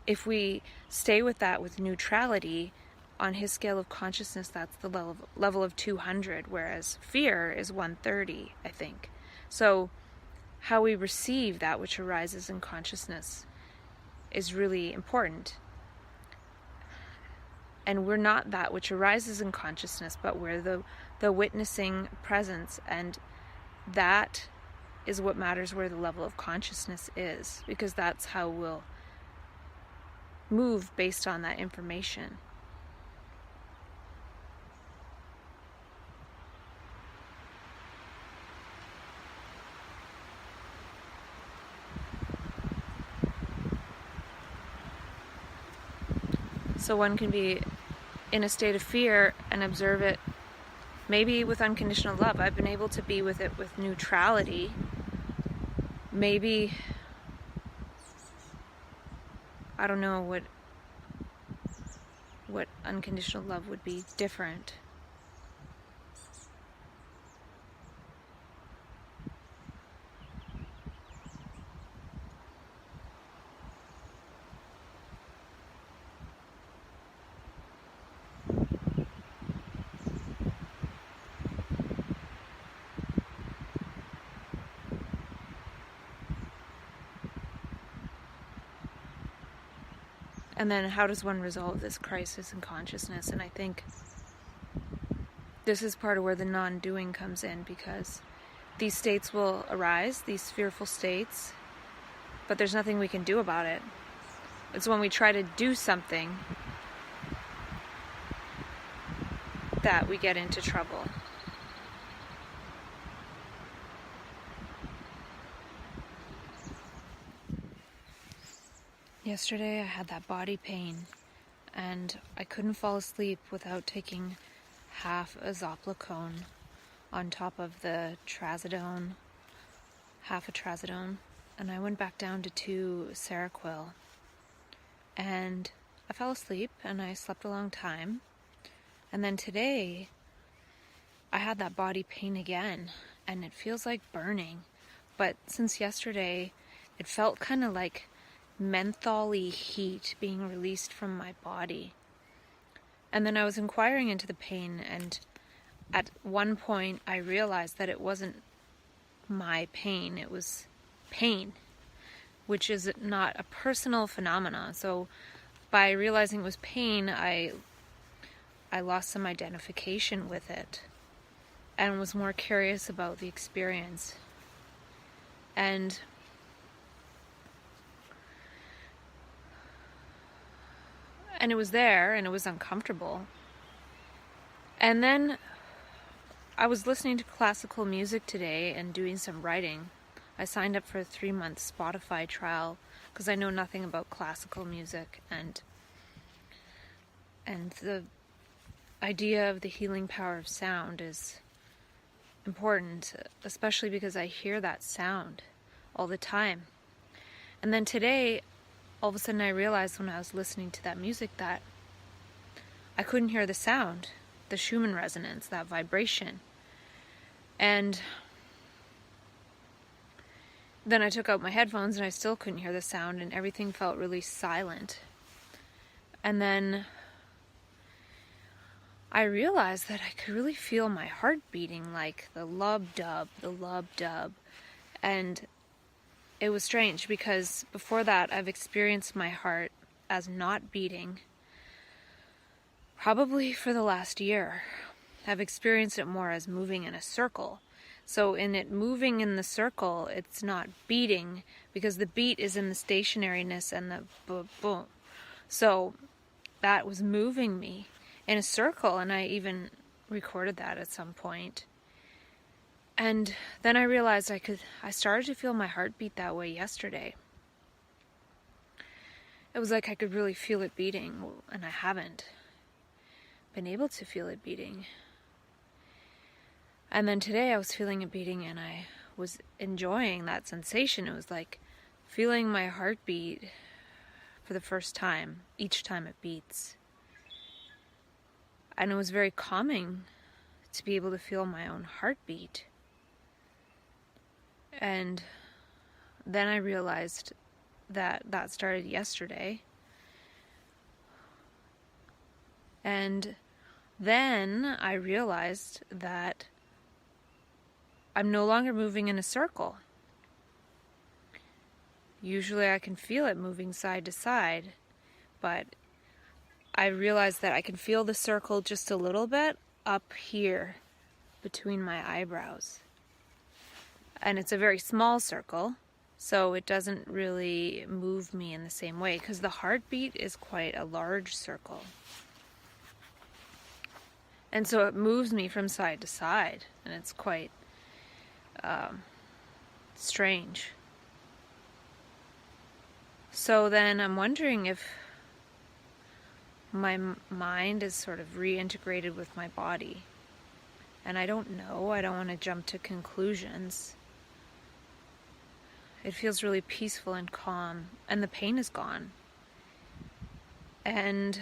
If we stay with that with neutrality, on his scale of consciousness, that's the level of 200, whereas fear is 130, I think. So how we receive that which arises in consciousness is really important. And we're not that which arises in consciousness, but we're the witnessing presence, and that is what matters, where the level of consciousness is, because that's how we'll move based on that information. So one can be in a state of fear and observe it maybe with unconditional love. I've been able to be with it with neutrality. Maybe, I don't know what unconditional love would be different. And then how does one resolve this crisis in consciousness? And I think this is part of where the non-doing comes in, because these states will arise, these fearful states, but there's nothing we can do about it. It's when we try to do something that we get into trouble. Yesterday I had that body pain, and I couldn't fall asleep without taking half a Zopiclone on top of the trazodone, half a trazodone, and I went back down to 2 Seroquel, and I fell asleep and I slept a long time. And then today I had that body pain again, and it feels like burning, but since yesterday it felt kind of like menthol-y heat being released from my body. And then I was inquiring into the pain, and at one point I realized that it wasn't my pain, it was pain, which is not a personal phenomenon. So by realizing it was pain, I lost some identification with it and was more curious about the experience. And it was there, and it was uncomfortable. And then I was listening to classical music today and doing some writing. I signed up for a 3-month Spotify trial because I know nothing about classical music, and the idea of the healing power of sound is important, especially because I hear that sound all the time. And then today, all of a sudden I realized when I was listening to that music that I couldn't hear the sound, the Schumann resonance, that vibration. And then I took out my headphones and I still couldn't hear the sound, and everything felt really silent. And then I realized that I could really feel my heart beating, like the lub-dub. And it was strange because before that I've experienced my heart as not beating probably for the last year. I've experienced it more as moving in a circle. So in it moving in the circle, it's not beating because the beat is in the stationariness and the boom. So that was moving me in a circle, and I even recorded that at some point. And then I realized I started to feel my heart beat that way yesterday. it was like I could really feel it beating, and I haven't been able to feel it beating. And then today I was feeling it beating, and I was enjoying that sensation. It was like feeling my heartbeat for the first time, each time it beats. And it was very calming to be able to feel my own heartbeat. And then I realized that that started yesterday. And then I realized that I'm no longer moving in a circle. Usually I can feel it moving side to side, but I realized that I can feel the circle just a little bit up here between my eyebrows. And it's a very small circle, so it doesn't really move me in the same way, because the heartbeat is quite a large circle. And so it moves me from side to side, and it's quite strange. So then I'm wondering if my mind is sort of reintegrated with my body. And I don't know, I don't want to jump to conclusions. It feels really peaceful and calm, and the pain is gone. And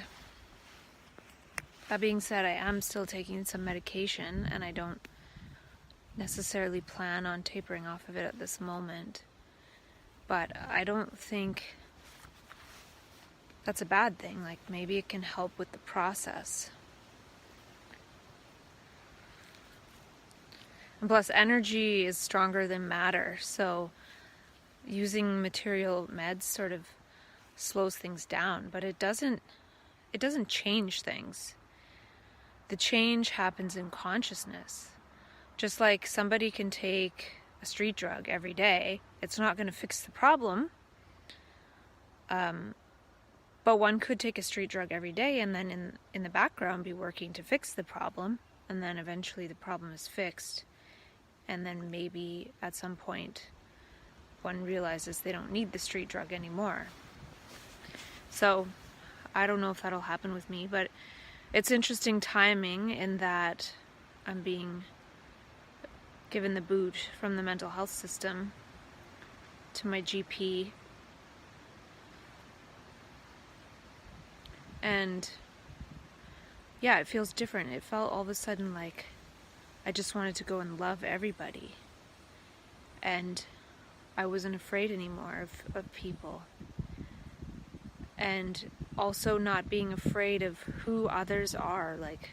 that being said, I am still taking some medication, and I don't necessarily plan on tapering off of it at this moment. But I don't think that's a bad thing. Like, maybe it can help with the process. And plus, energy is stronger than matter, so using material meds sort of slows things down, but it doesn't change things. The change happens in consciousness. Just like somebody can take a street drug every day, it's not going to fix the problem. But one could take a street drug every day and then in the background be working to fix the problem, and then eventually the problem is fixed. And then maybe at some point one realizes they don't need the street drug anymore. So I don't know if that'll happen with me, but it's interesting timing in that I'm being given the boot from the mental health system to my GP. And yeah, it feels different. It felt all of a sudden like I just wanted to go and love everybody. And I wasn't afraid anymore of people. And also not being afraid of who others are. Like,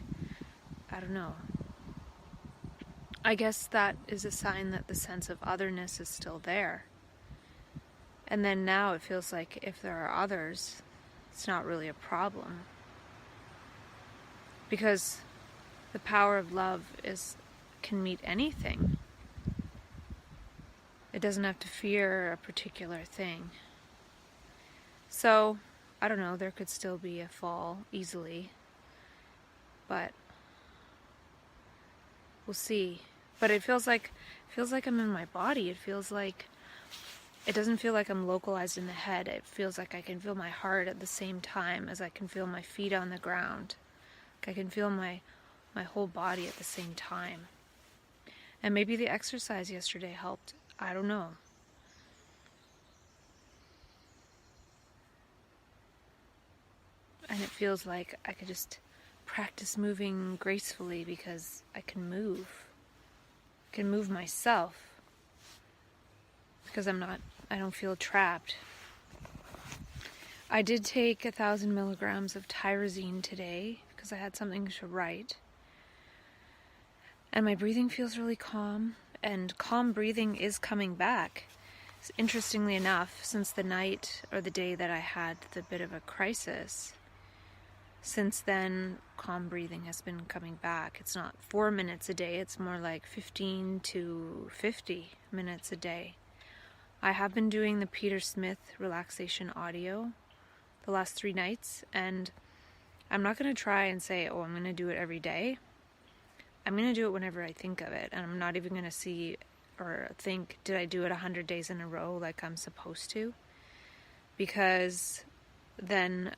I don't know. I guess that is a sign that the sense of otherness is still there. And then now it feels like if there are others, it's not really a problem. Because the power of love can meet anything. It doesn't have to fear a particular thing. So, I don't know, there could still be a fall easily. But we'll see. But it feels like I'm in my body. It doesn't feel like I'm localized in the head. It feels like I can feel my heart at the same time as I can feel my feet on the ground. Like I can feel my whole body at the same time. And maybe the exercise yesterday helped. I don't know. And it feels like I could just practice moving gracefully because I can move. I can move myself. Because I don't feel trapped. I did take 1,000 milligrams of tyrosine today because I had something to write. And my breathing feels really calm, and calm breathing is coming back. Interestingly enough, since the night or the day that I had the bit of a crisis, since then, calm breathing has been coming back. It's not 4 minutes a day, it's more like 15 to 50 minutes a day. I have been doing the Peter Smith relaxation audio the last 3 nights, and I'm not going to try and say, I'm going to do it every day. I'm going to do it whenever I think of it, and I'm not even going to see or think, did I do it 100 days in a row like I'm supposed to? Because then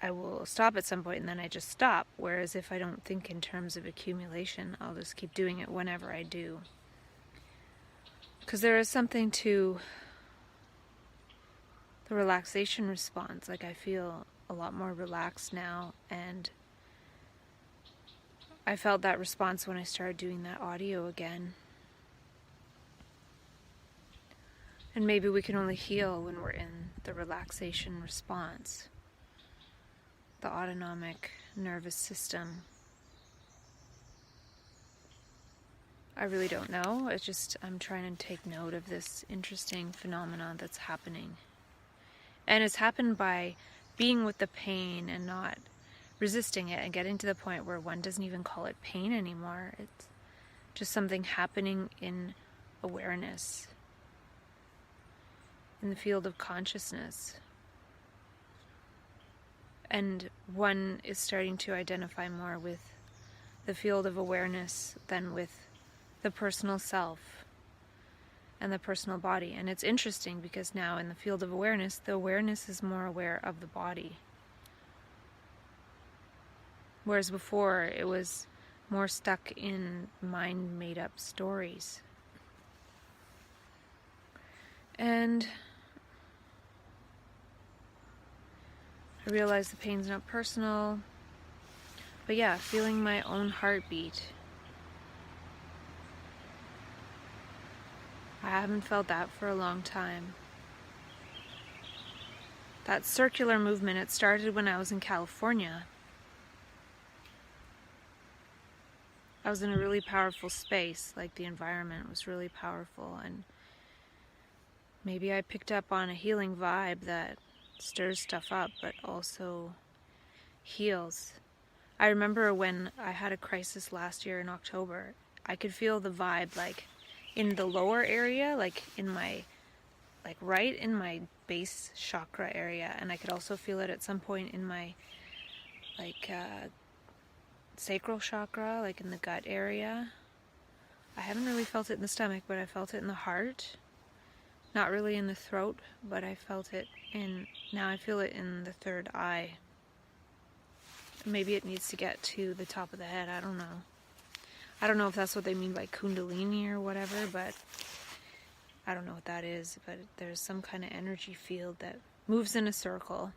I will stop at some point, and then I just stop. Whereas if I don't think in terms of accumulation, I'll just keep doing it whenever I do. Because there is something to the relaxation response. Like, I feel a lot more relaxed now, and I felt that response when I started doing that audio again. And maybe we can only heal when we're in the relaxation response, the autonomic nervous system. I really don't know. It's just, I'm trying to take note of this interesting phenomenon that's happening. And it's happened by being with the pain and not resisting it, and getting to the point where one doesn't even call it pain anymore. It's just something happening in awareness, in the field of consciousness. And one is starting to identify more with the field of awareness than with the personal self and the personal body. And it's interesting because now in the field of awareness, the awareness is more aware of the body. Whereas before, it was more stuck in mind-made-up stories. And I realize the pain's not personal. But yeah, feeling my own heartbeat. I haven't felt that for a long time. That circular movement, it started when I was in California. I was in a really powerful space, like the environment was really powerful, and maybe I picked up on a healing vibe that stirs stuff up, but also heals. I remember when I had a crisis last year in October, I could feel the vibe, like, in the lower area, like in my, like right in my base chakra area, and I could also feel it at some point in my, like, sacral chakra, like in the gut area. I haven't really felt it in the stomach, but I felt it in the heart. Not really in the throat, but I felt it in, now I feel it in the third eye. Maybe it needs to get to the top of the head, I don't know. I don't know if that's what they mean by kundalini or whatever, but I don't know what that is, but there's some kind of energy field that moves in a circle.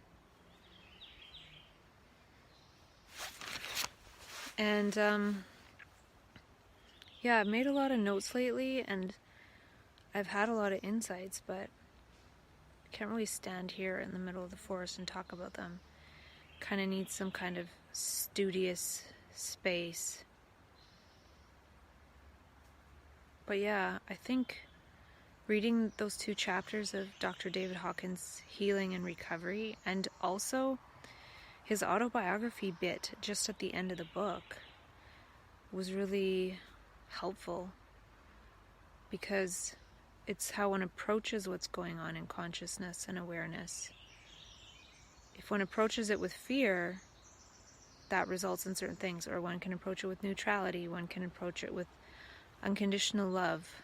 And yeah, I've made a lot of notes lately, and I've had a lot of insights, but I can't really stand here in the middle of the forest and talk about them. Kind of need some kind of studious space. But yeah, I think reading those 2 chapters of Dr. David Hawkins' Healing and Recovery, and also his autobiography bit just at the end of the book, was really helpful, because it's how one approaches what's going on in consciousness and awareness. If one approaches it with fear, that results in certain things, or one can approach it with neutrality, one can approach it with unconditional love.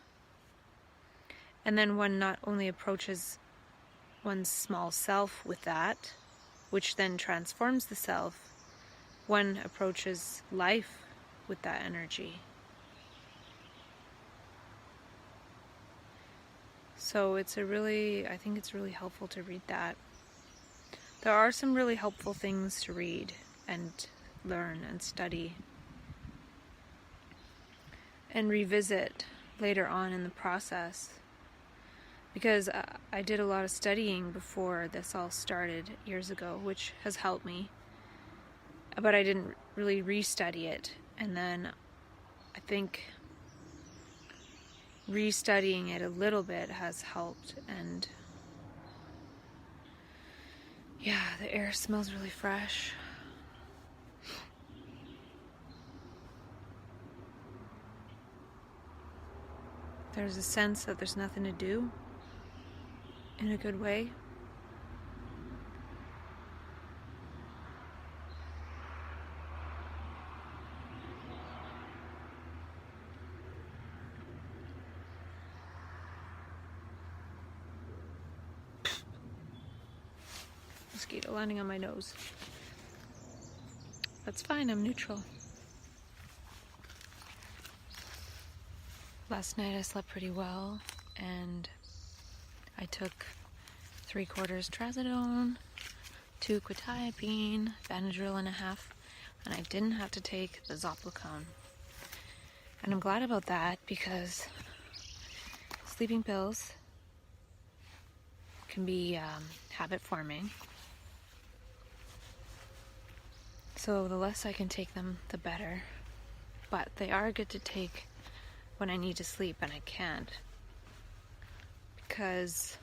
And then one not only approaches one's small self with that, which then transforms the self, one approaches life with that energy. So I think it's really helpful to read that. There are some really helpful things to read and learn and study and revisit later on in the process. Because I did a lot of studying before this all started years ago, which has helped me. But I didn't really restudy it. And then I think restudying it a little bit has helped. And yeah, the air smells really fresh. There's a sense that there's nothing to do, in a good way. mosquito landing on my nose. That's fine, I'm neutral. Last night I slept pretty well, and I took 3/4 trazodone, 2 quetiapine, Benadryl and a half, and I didn't have to take the Zopicon. And I'm glad about that, because sleeping pills can be habit forming. So the less I can take them, the better. But they are good to take when I need to sleep and I can't. Because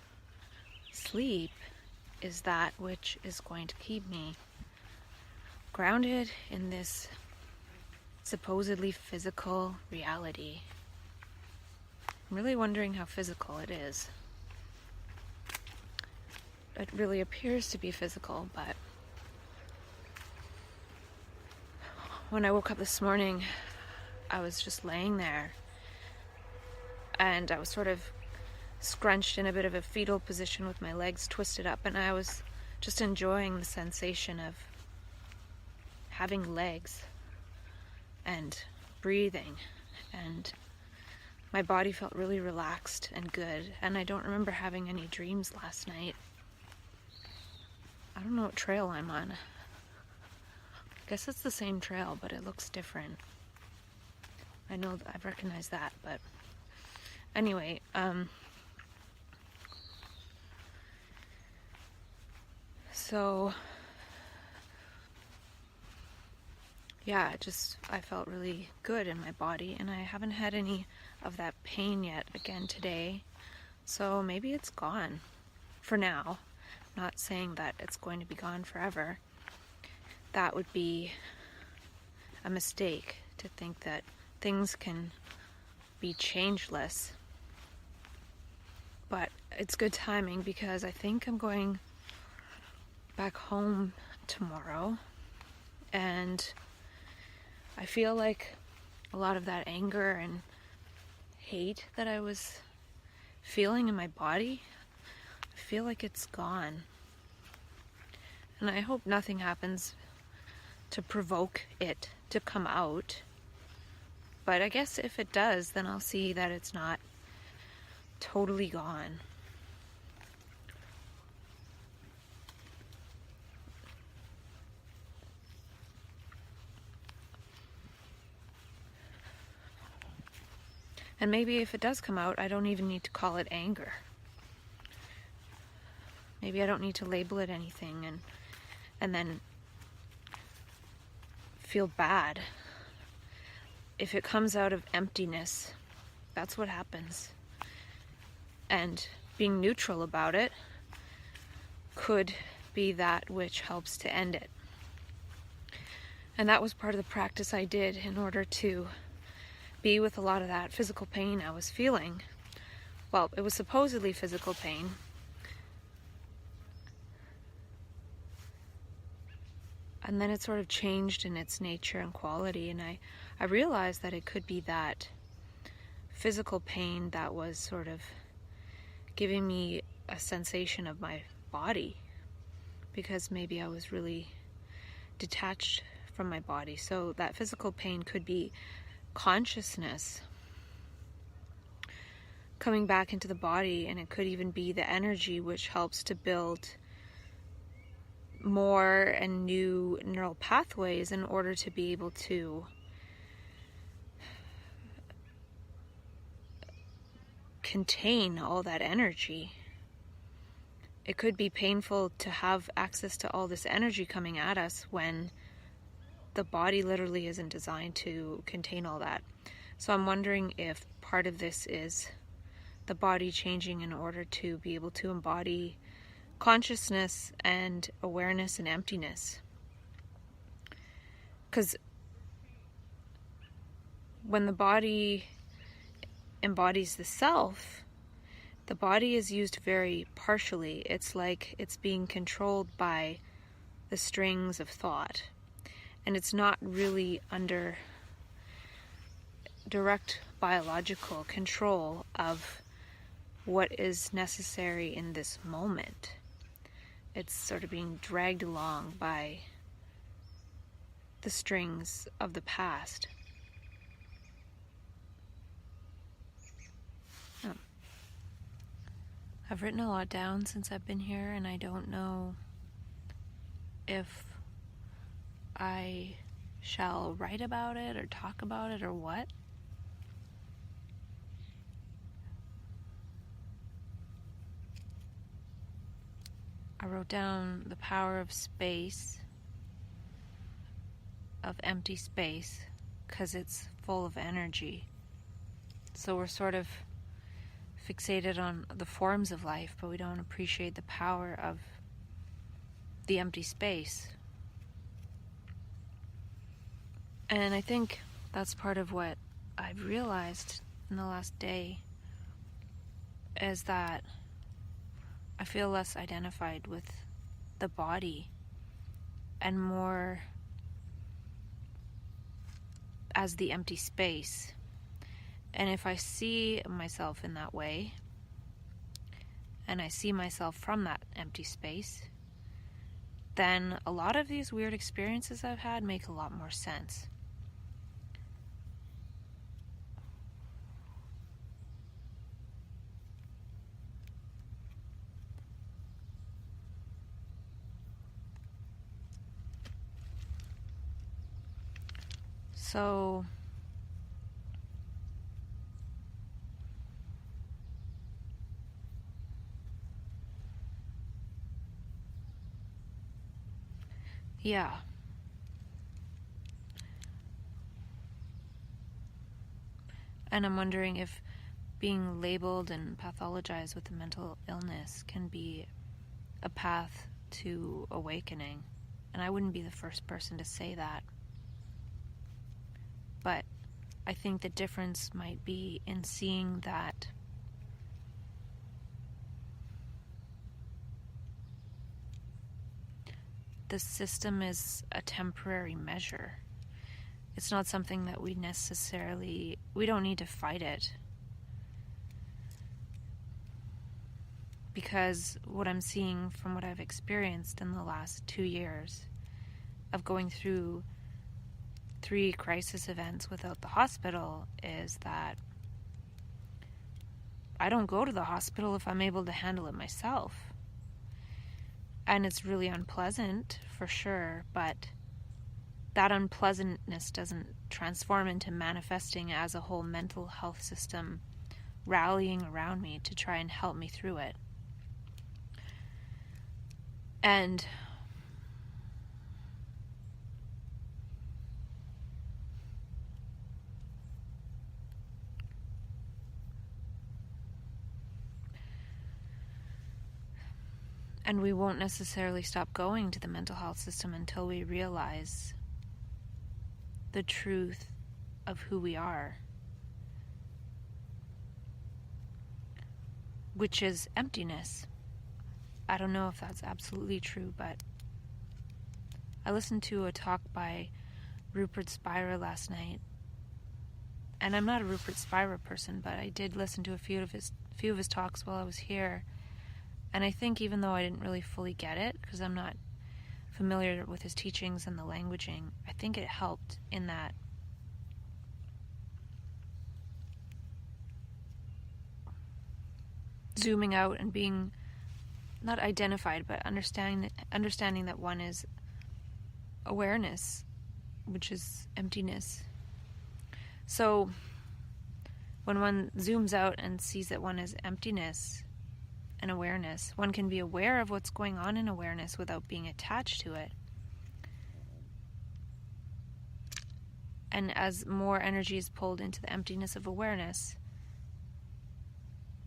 sleep is that which is going to keep me grounded in this supposedly physical reality. I'm really wondering how physical it is. It really appears to be physical, but when I woke up this morning, I was just laying there, and I was sort of scrunched in a bit of a fetal position with my legs twisted up, and I was just enjoying the sensation of having legs and breathing, and my body felt really relaxed and good. And I don't remember having any dreams last night. I don't know what trail I'm on. I guess it's the same trail, but it looks different. I know I've recognized that, but anyway, so yeah, I felt really good in my body, and I haven't had any of that pain yet again today. So maybe it's gone for now. I'm not saying that it's going to be gone forever. That would be a mistake, to think that things can be changeless. But it's good timing, because I think I'm going back home tomorrow, and I feel like a lot of that anger and hate that I was feeling in my body, I feel like it's gone. And I hope nothing happens to provoke it to come out. But I guess if it does, then I'll see that it's not totally gone. And maybe if it does come out, I don't even need to call it anger. Maybe I don't need to label it anything and then feel bad. If it comes out of emptiness, that's what happens. And being neutral about it could be that which helps to end it. And that was part of the practice I did in order to be with a lot of that physical pain I was feeling. Well, it was supposedly physical pain. And then it sort of changed in its nature and quality, and I realized that it could be that physical pain that was sort of giving me a sensation of my body, because maybe I was really detached from my body. So that physical pain could be consciousness coming back into the body, and it could even be the energy which helps to build more and new neural pathways in order to be able to contain all that energy. It could be painful to have access to all this energy coming at us when the body literally isn't designed to contain all that. So I'm wondering if part of this is the body changing in order to be able to embody consciousness and awareness and emptiness. Because when the body embodies the self, the body is used very partially. It's like it's being controlled by the strings of thought, and it's not really under direct biological control of what is necessary in this moment. It's sort of being dragged along by the strings of the past. I've written a lot down since I've been here, and I don't know if I shall write about it or talk about it or what. I wrote down the power of space, of empty space, because it's full of energy. So we're sort of fixated on the forms of life, but we don't appreciate the power of the empty space. And I think that's part of what I've realized in the last day, is that I feel less identified with the body and more as the empty space. And if I see myself in that way, and I see myself from that empty space, then a lot of these weird experiences I've had make a lot more sense. So yeah. And I'm wondering if being labeled and pathologized with a mental illness can be a path to awakening. And I wouldn't be the first person to say that. But I think the difference might be in seeing that the system is a temporary measure. It's not something that we don't need to fight it. Because what I'm seeing from what I've experienced in the last 2 years of going through 3 crisis events without the hospital is that I don't go to the hospital if I'm able to handle it myself. And it's really unpleasant, for sure, but that unpleasantness doesn't transform into manifesting as a whole mental health system rallying around me to try and help me through it. And we won't necessarily stop going to the mental health system until we realize the truth of who we are, which is emptiness. I don't know if that's absolutely true, but I listened to a talk by Rupert Spira last night. And I'm not a Rupert Spira person, but I did listen to a few of his talks while I was here. And I think even though I didn't really fully get it, because I'm not familiar with his teachings and the languaging, I think it helped in that zooming out and being not identified, but understanding that one is awareness, which is emptiness. So when one zooms out and sees that one is emptiness and awareness, one can be aware of what's going on in awareness without being attached to it. And as more energy is pulled into the emptiness of awareness,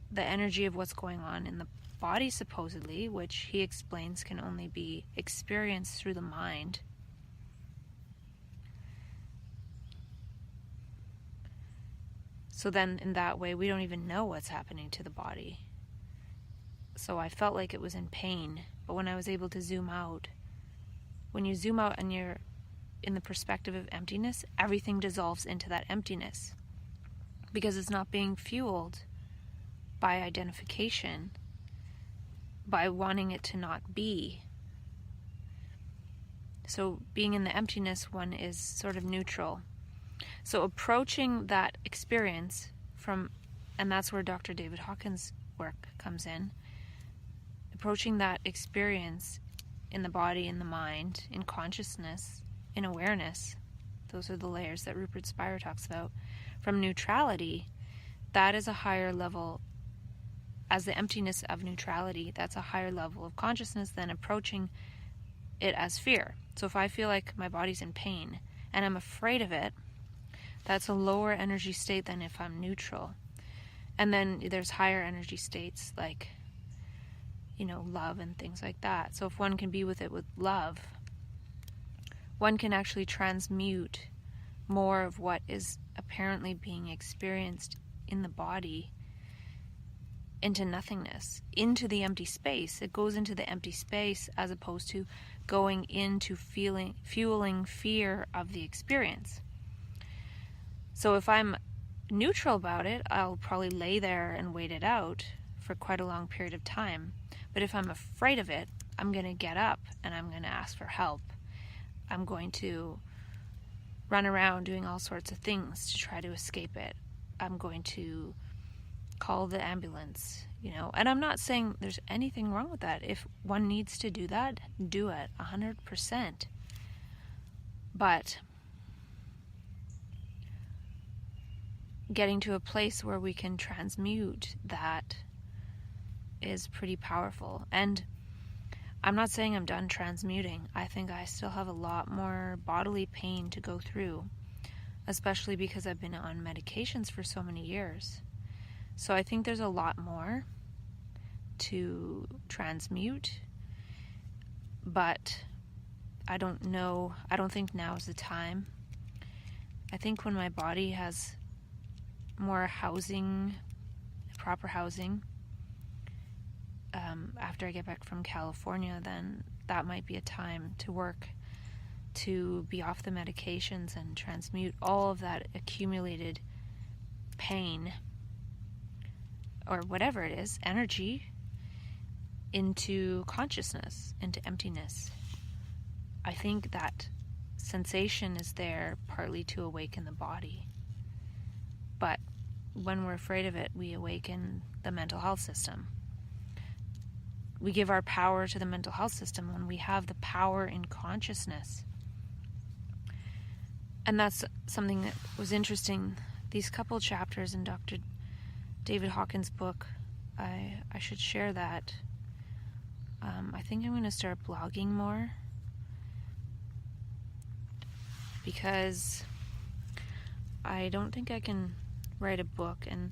the energy of what's going on in the body, supposedly, which he explains can only be experienced through the mind, so then in that way we don't even know what's happening to the body. So I felt like it was in pain, but when I was able to zoom out, when you zoom out and you're in the perspective of emptiness, everything dissolves into that emptiness because it's not being fueled by identification, by wanting it to not be. So being in the emptiness, one is sort of neutral. So approaching that experience and that's where Dr. David Hawkins' work comes in, approaching that experience in the body, in the mind, in consciousness, in awareness, those are the layers that Rupert Spira talks about, from neutrality, that is a higher level, as the emptiness of neutrality, that's a higher level of consciousness than approaching it as fear. So if I feel like my body's in pain and I'm afraid of it, that's a lower energy state than if I'm neutral. And then there's higher energy states like, love and things like that. So if one can be with it with love, one can actually transmute more of what is apparently being experienced in the body into nothingness, into the empty space. It goes into the empty space as opposed to going into fueling fear of the experience. So if I'm neutral about it, I'll probably lay there and wait it out for quite a long period of time. But if I'm afraid of it, I'm going to get up and I'm going to ask for help. I'm going to run around doing all sorts of things to try to escape it. I'm going to call the ambulance, And I'm not saying there's anything wrong with that. If one needs to do that, do it 100%. But getting to a place where we can transmute that is pretty powerful. And I'm not saying I'm done transmuting. I think I still have a lot more bodily pain to go through, especially because I've been on medications for so many years. So I think there's a lot more to transmute, but I don't know. I don't think now is the time. I think when my body has more housing, proper housing, after I get back from California, then that might be a time to work to be off the medications and transmute all of that accumulated pain or whatever it is, energy, into consciousness, into emptiness. I think that sensation is there partly to awaken the body. But when we're afraid of it, we awaken the mental health system. We give our power to the mental health system when we have the power in consciousness. And that's something that was interesting. These couple chapters in Dr. David Hawkins' book, I should share that. I think I'm going to start blogging more, because I don't think I can write a book, and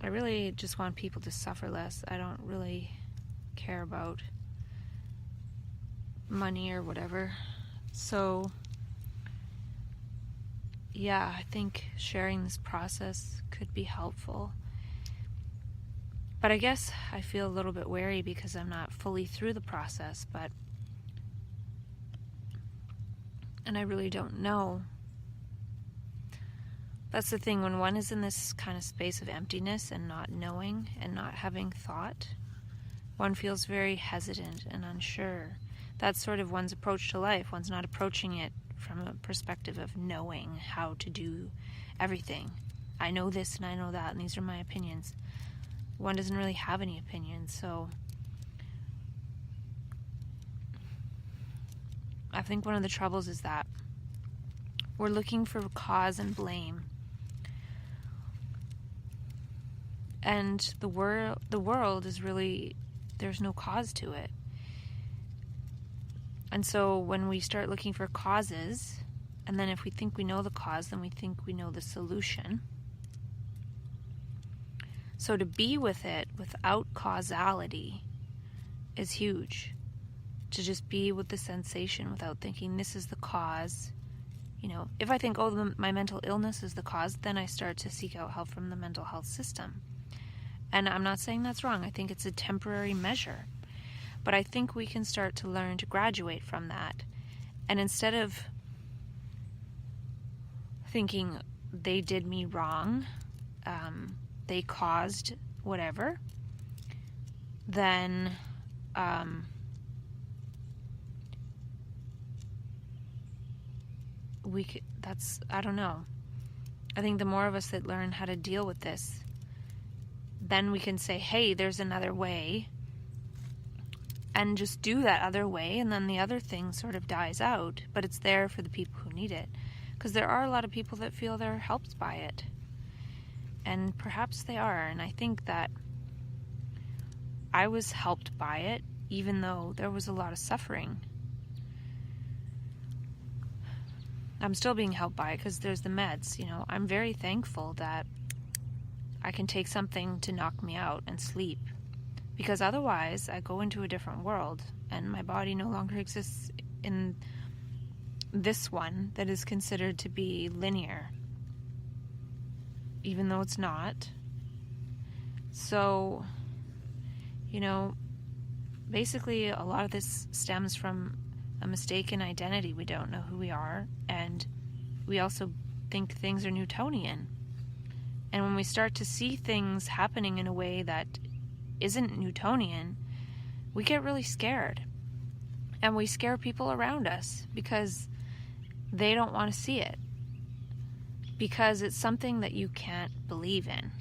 I really just want people to suffer less. I don't really care about money or whatever. So yeah, I think sharing this process could be helpful. But I guess I feel a little bit wary because I'm not fully through the process, and I really don't know. That's the thing, when one is in this kind of space of emptiness and not knowing and not having thought, one feels very hesitant and unsure. That's sort of one's approach to life. One's not approaching it from a perspective of knowing how to do everything. I know this and I know that, and these are my opinions. One doesn't really have any opinions, so I think one of the troubles is that we're looking for cause and blame. And the world is really, there's no cause to it. And so when we start looking for causes, and then if we think we know the cause, then we think we know the solution. So to be with it without causality is huge. To just be with the sensation without thinking this is the cause. If I think, my mental illness is the cause, then I start to seek out help from the mental health system. And I'm not saying that's wrong. I think it's a temporary measure. But I think we can start to learn to graduate from that. And instead of thinking they did me wrong, they caused whatever, then I don't know. I think the more of us that learn how to deal with this, then we can say, hey, there's another way, and just do that other way, and then the other thing sort of dies out, but it's there for the people who need it. Because there are a lot of people that feel they're helped by it. And perhaps they are, and I think that I was helped by it, even though there was a lot of suffering. I'm still being helped by it because there's the meds, you know. I'm very thankful that I can take something to knock me out and sleep, because otherwise I go into a different world and my body no longer exists in this one that is considered to be linear, even though it's not. So, you know, basically a lot of this stems from a mistaken identity. We don't know who we are, and we also think things are Newtonian. And when we start to see things happening in a way that isn't Newtonian, we get really scared. And we scare people around us because they don't want to see it. Because it's something that you can't believe in.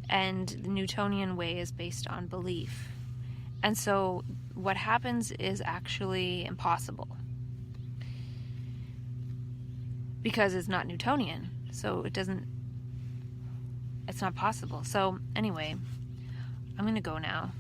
And the Newtonian way is based on belief. And so what happens is actually impossible. Because it's not Newtonian. So it's not possible. So anyway, I'm going to go now.